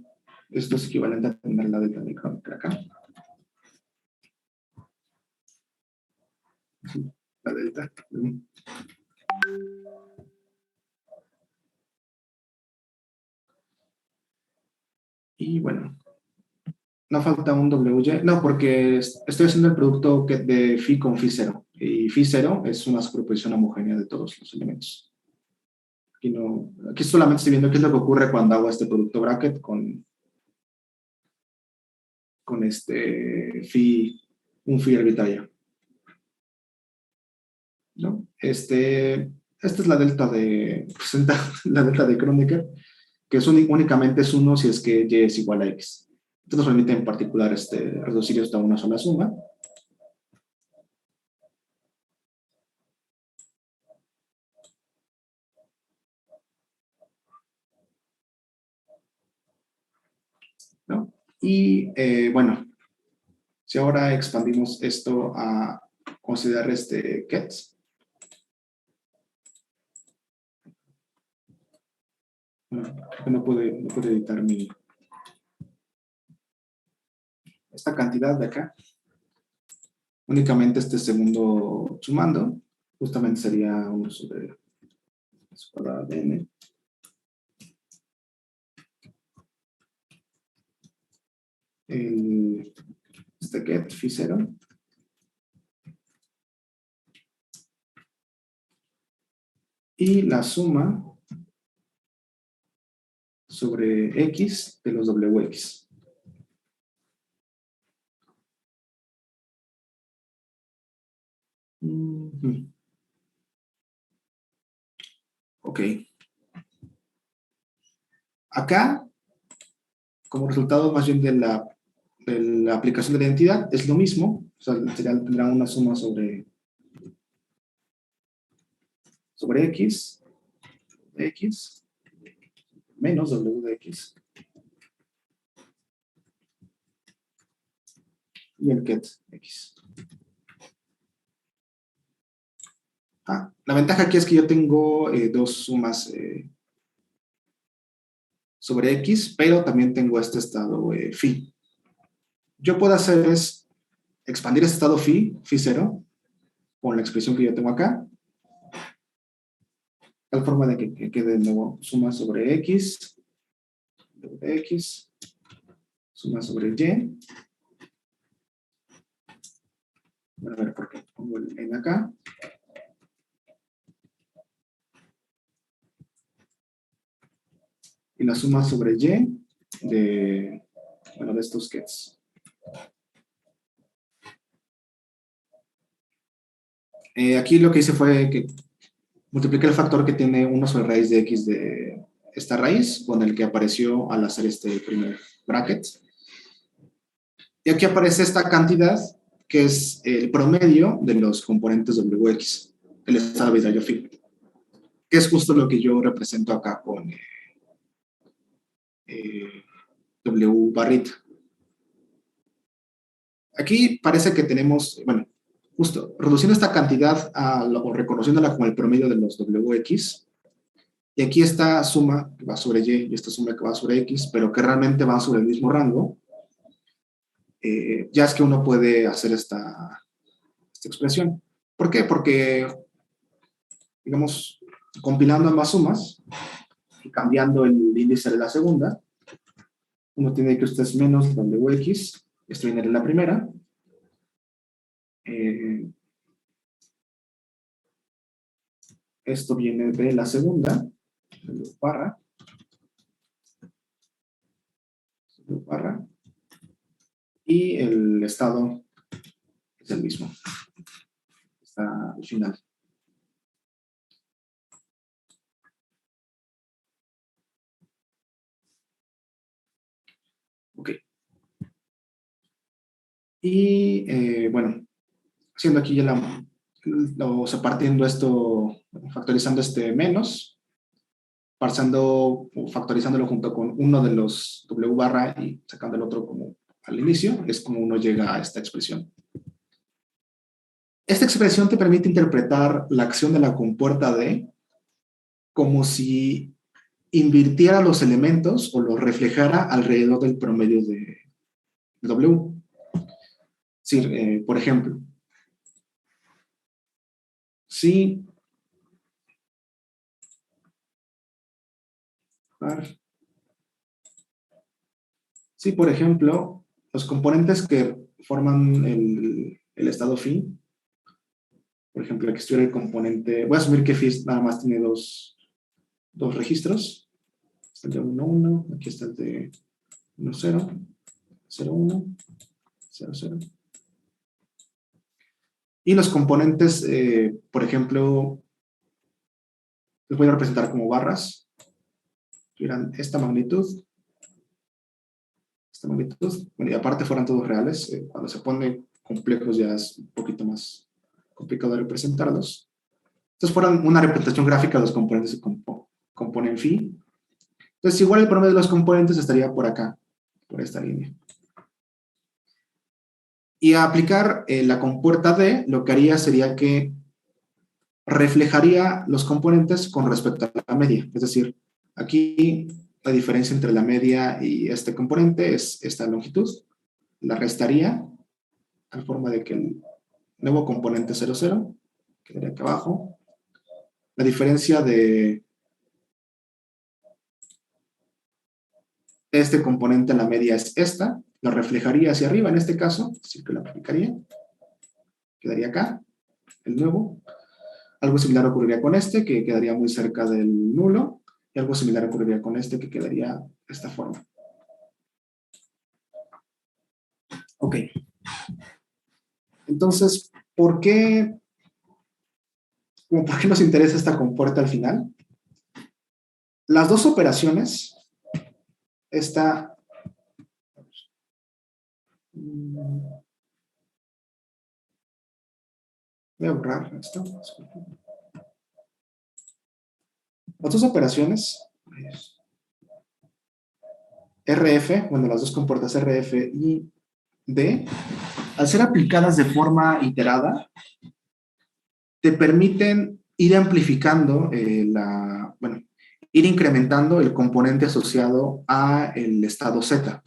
Esto es equivalente a tener la delta de Kronecker acá. La delta. Y bueno, no falta un WY. No, porque estoy haciendo el producto de phi con phi 0. Y phi 0 es una superposición homogénea de todos los elementos. Aquí solamente estoy viendo qué es lo que ocurre cuando hago este producto bracket con un phi arbitrario. ¿No? Esta es la delta de Kronecker, que únicamente es 1 si es que y es igual a x. Esto nos permite en particular reducir esto a una sola suma. ¿No? Y bueno, si ahora expandimos esto a considerar gets. Bueno, creo que no puede editar esta cantidad de acá. Únicamente este segundo sumando, justamente sería 1 sobre cuadrada de n. Get phi 0. Y la suma sobre x de los wx. Ujú. Ok. Acá, como resultado más bien de la aplicación de la identidad, es lo mismo. O sea, tendrá una suma sobre x menos w de x y el get x. La ventaja aquí es que yo tengo dos sumas sobre x, pero también tengo este estado phi. Yo puedo hacer es expandir este estado phi 0, con la expresión que yo tengo acá, tal forma de que quede de nuevo suma sobre x, de x, suma sobre y. Voy a ver por qué pongo el n acá. Y la suma sobre y de estos gets. Aquí lo que hice fue que multipliqué el factor que tiene 1 sobre raíz de x de esta raíz con el que apareció al hacer este primer bracket. Y aquí aparece esta cantidad que es el promedio de los componentes wx, el estado arbitrario phi, que es justo lo que yo represento acá con w barrita. Aquí parece que tenemos, bueno, justo, reduciendo esta cantidad o reconociéndola como el promedio de los wx, y aquí esta suma que va sobre y esta suma que va sobre x, pero que realmente van sobre el mismo rango, ya es que uno puede hacer esta expresión. ¿Por qué? Porque, digamos, compilando ambas sumas y cambiando el índice de la segunda, uno tiene que esto es menos wx, esto viene de la primera, esto viene de la segunda, barra, y el estado es el mismo. Está al final. Ok. Y bueno, haciendo aquí ya o sea, partiendo esto, factorizando este menos, parsando o factorizándolo junto con uno de los w barra y sacando el otro como al inicio, es como uno llega a esta expresión. Esta expresión te permite interpretar la acción de la compuerta D como si invirtiera los elementos o los reflejara alrededor del promedio de W. Sí, por ejemplo, si por ejemplo, los componentes que forman el estado phi, por ejemplo, aquí estuviera el componente, voy a asumir que phi nada más tiene dos registros, está el de 1, 1, aquí está el de 1, 0, 0, 1, 0, 0. Y los componentes, por ejemplo, los voy a representar como barras, tuvieran esta magnitud, bueno, y aparte fueran todos reales, cuando se pone complejos ya es un poquito más complicado de representarlos. Entonces fueran una representación gráfica de los componentes que componen phi. Entonces igual el promedio de los componentes estaría por acá, por esta línea. Y a aplicar la compuerta D, lo que haría sería que reflejaría los componentes con respecto a la media. Es decir, aquí la diferencia entre la media y este componente es esta longitud. La restaría, tal forma de que el nuevo componente 0, 0 quedaría aquí abajo. La diferencia de este componente a la media es esta. Lo reflejaría hacia arriba en este caso, así que lo aplicaría. Quedaría acá, el nuevo. Algo similar ocurriría con este, que quedaría muy cerca del nulo. Y algo similar ocurriría con este, que quedaría de esta forma. Ok. Entonces, ¿por qué como por qué nos interesa esta compuerta al final. Las dos operaciones, esta... Voy a borrar esto. Las dos operaciones, RF, bueno, las dos compuertas RF y D, al ser aplicadas de forma iterada, te permiten ir amplificando ir incrementando el componente asociado a el estado Z.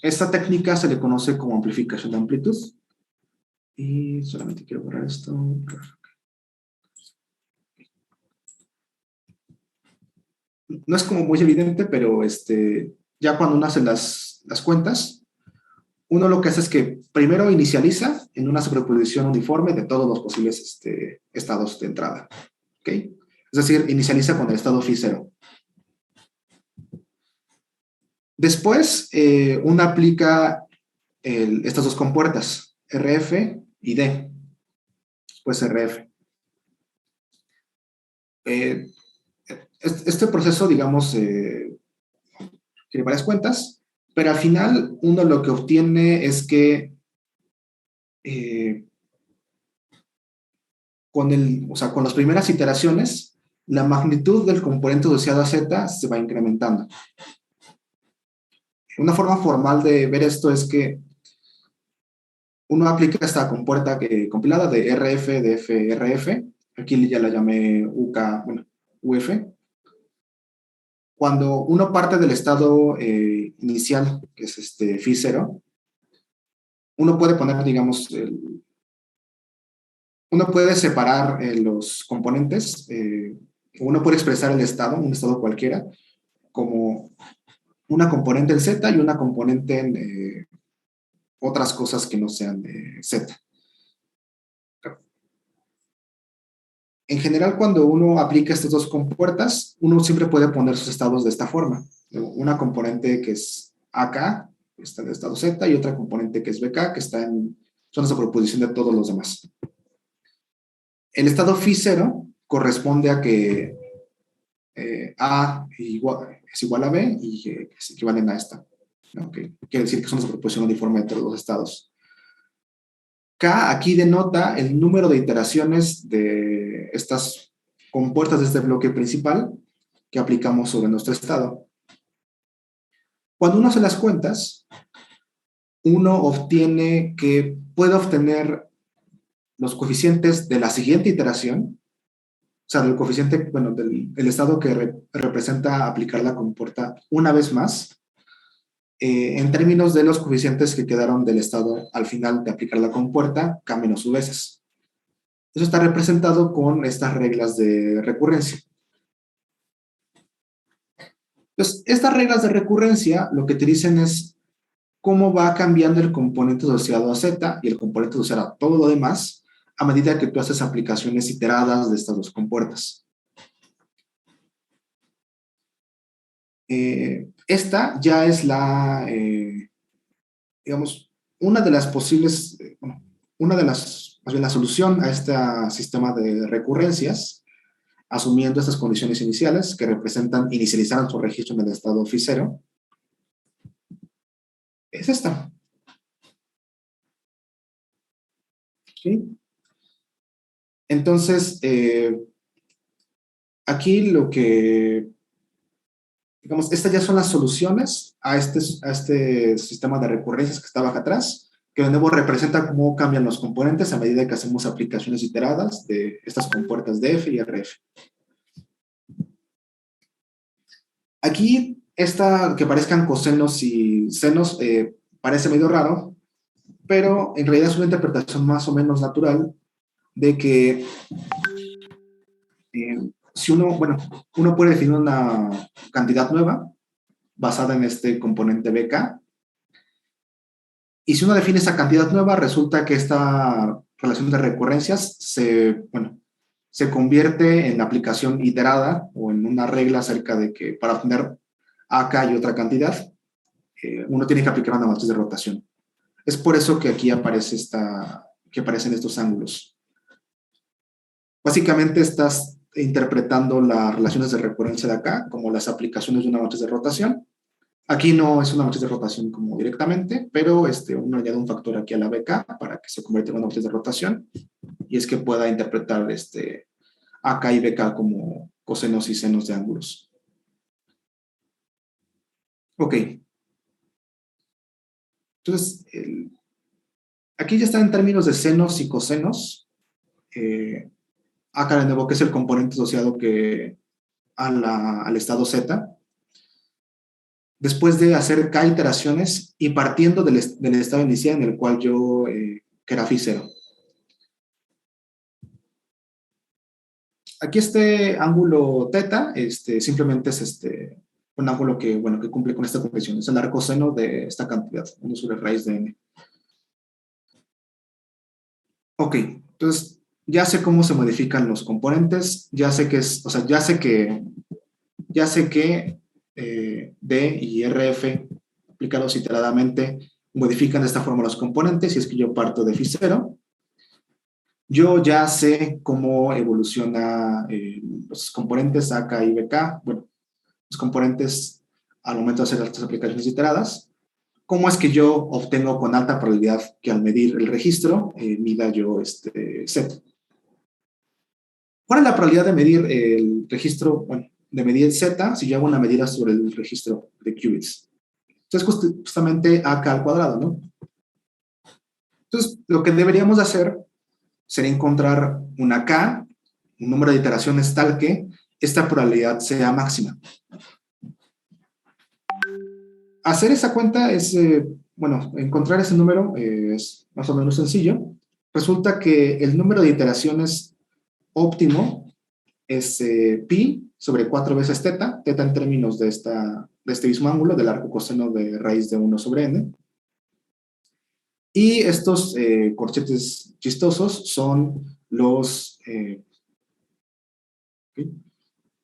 Esta técnica se le conoce como amplificación de amplitud. Y solamente quiero borrar esto. No es como muy evidente, pero ya cuando uno hace las cuentas, uno lo que hace es que primero inicializa en una superposición uniforme de todos los posibles estados de entrada. ¿Okay? Es decir, inicializa con el estado phi 0. Después, uno aplica estas dos compuertas, RF y D. Pues RF. Este proceso, digamos, tiene varias cuentas, pero al final uno lo que obtiene es que con las primeras iteraciones, la magnitud del componente asociado a Z se va incrementando. Una forma formal de ver esto es que uno aplica esta compuerta compilada de RF, DF, RF. Aquí ya la llamé UK, UF. Cuando uno parte del estado inicial, que es phi 0, uno puede poner, digamos, uno puede separar los componentes, uno puede expresar el estado, un estado cualquiera, como una componente en Z y una componente en otras cosas que no sean de Z. En general, cuando uno aplica estas dos compuertas, uno siempre puede poner sus estados de esta forma. Una componente que es AK, que está en el estado Z, y otra componente que es BK, que está en zonas de proposición de todos los demás. El estado phi 0 corresponde a que A es igual a B y que es equivalen a esta. ¿No? Que quiere decir que son una proposición uniforme entre los dos estados. K aquí denota el número de iteraciones de estas compuertas de este bloque principal que aplicamos sobre nuestro estado. Cuando uno hace las cuentas, uno obtiene que puede obtener los coeficientes de la siguiente iteración, o sea, del coeficiente, del estado que representa aplicar la compuerta una vez más, en términos de los coeficientes que quedaron del estado al final de aplicar la compuerta, K menos U veces. Eso está representado con estas reglas de recurrencia. Entonces, estas reglas de recurrencia lo que te dicen es cómo va cambiando el componente asociado a Z y el componente asociado a todo lo demás a medida que tú haces aplicaciones iteradas de estas dos compuertas. Esta ya es digamos, una de las posibles, más bien la solución a este sistema de recurrencias, asumiendo estas condiciones iniciales que representan inicializar su registro en el estado phi 0, es esta. ¿Sí? Entonces, aquí lo que, digamos, estas ya son las soluciones a este sistema de recurrencias que estaba acá atrás, que de nuevo representa cómo cambian los componentes a medida que hacemos aplicaciones iteradas de estas compuertas DF y RF. Aquí, que parezcan cosenos y senos, parece medio raro, pero en realidad es una interpretación más o menos natural de que si uno puede definir una cantidad nueva basada en este componente BK, y si uno define esa cantidad nueva, resulta que esta relación de recurrencias se convierte en aplicación iterada o en una regla acerca de que para obtener AK y otra cantidad, uno tiene que aplicar una matriz de rotación. Es por eso que aquí aparece que aparecen estos ángulos. Básicamente estás interpretando las relaciones de recurrencia de acá como las aplicaciones de una matriz de rotación. Aquí no es una matriz de rotación como directamente, pero uno añade un factor aquí a la BK para que se convierta en una matriz de rotación, y es que pueda interpretar AK y BK como cosenos y senos de ángulos. Ok. Entonces, aquí ya está en términos de senos y cosenos. AK de nuevo, que es el componente asociado al estado Z. Después de hacer K iteraciones y partiendo del estado inicial en el cual yo que era phi 0. Aquí este ángulo teta simplemente es un ángulo que cumple con esta condición. Es el arcoseno de esta cantidad, 1 sobre raíz de n. Ok, entonces ya sé cómo se modifican los componentes, ya sé que D y RF aplicados iteradamente modifican de esta forma los componentes, si es que yo parto de phi 0. Yo ya sé cómo evoluciona los componentes AK y BK, bueno, los componentes al momento de hacer estas aplicaciones iteradas. ¿Cómo es que yo obtengo con alta probabilidad que al medir el registro mida yo Z? ¿Cuál es la probabilidad de medir el registro, bueno, de medir Z si yo hago una medida sobre el registro de qubits? Entonces, justamente AK al cuadrado, ¿no? Entonces, lo que deberíamos hacer sería encontrar una K, un número de iteraciones tal que esta probabilidad sea máxima. Hacer esa cuenta es, encontrar ese número es más o menos sencillo. Resulta que el número de iteraciones óptimo es pi sobre 4 veces teta en términos de este mismo ángulo, del arco coseno de raíz de 1 sobre n. Y estos corchetes chistosos son los...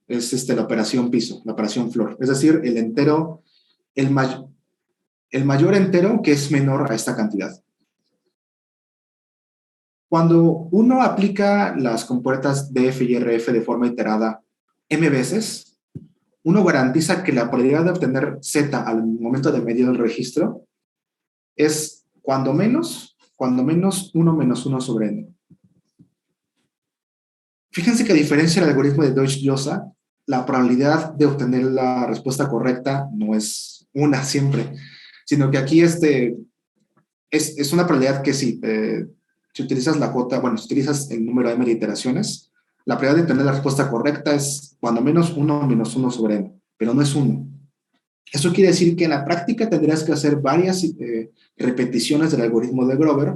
es la operación piso, la operación flor. Es decir, el entero, el mayor entero que es menor a esta cantidad. Cuando uno aplica las compuertas DF y RF de forma iterada m veces, uno garantiza que la probabilidad de obtener Z al momento de medir el registro es cuando menos 1 menos 1 sobre n. Fíjense que a diferencia del algoritmo de Deutsch-Llosa, la probabilidad de obtener la respuesta correcta no es una siempre, sino que aquí es una probabilidad que sí, si utilizas la J, si utilizas el número m de iteraciones, la probabilidad de tener la respuesta correcta es cuando menos 1 menos 1 sobre n, pero no es 1. Eso quiere decir que en la práctica tendrías que hacer varias repeticiones del algoritmo de Grover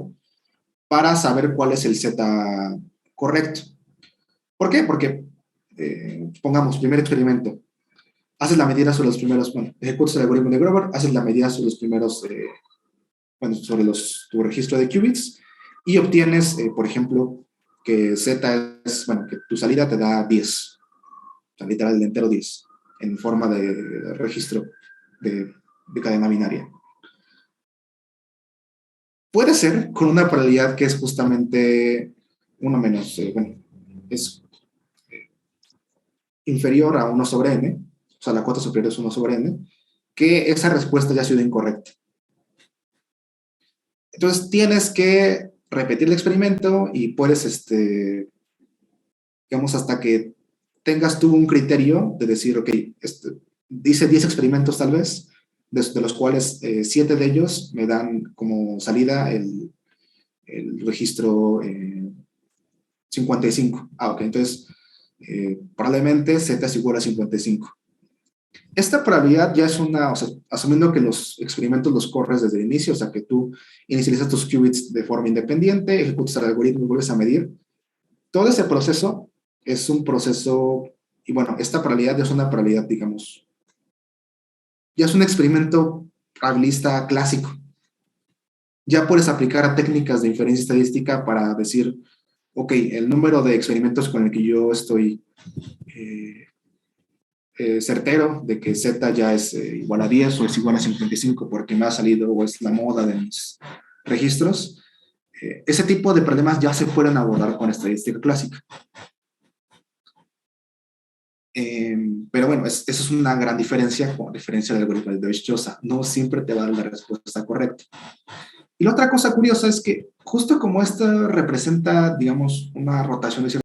para saber cuál es el Z correcto. ¿Por qué? Porque, pongamos, primer experimento. Haces la medida sobre los primeros, ejecutas el algoritmo de Grover, haces la medida sobre los primeros, sobre tu registro de qubits y obtienes, por ejemplo, que Z es, que tu salida te da 10, o sea, literal, el entero 10, en forma de registro de cadena binaria. Puede ser con una probabilidad que es justamente 1 menos, es inferior a 1 sobre n, o sea, la cuota superior es 1 sobre n, que esa respuesta ya ha sido incorrecta. Entonces, tienes que repetir el experimento y puedes, digamos, hasta que tengas tú un criterio de decir, ok, dice 10 experimentos tal vez, de los cuales 7 de ellos me dan como salida el registro 55. Ok, entonces probablemente Z es igual a 55. Esta probabilidad ya es asumiendo que los experimentos los corres desde el inicio, o sea que tú inicializas tus qubits de forma independiente, ejecutas el algoritmo y vuelves a medir. Todo ese proceso es un proceso, y esta probabilidad ya es una probabilidad, digamos, ya es un experimento probabilista clásico. Ya puedes aplicar técnicas de inferencia estadística para decir, ok, el número de experimentos con el que yo estoy certero de que Z ya es igual a 10 o es igual a 55 porque me ha salido o es la moda de mis registros, ese tipo de problemas ya se pueden abordar con estadística clásica. Pero bueno, eso es una gran diferencia con diferencia del algoritmo de Deutsch-Josa. No siempre te va a dar la respuesta correcta. Y la otra cosa curiosa es que justo como esta representa, digamos, una rotación de cierto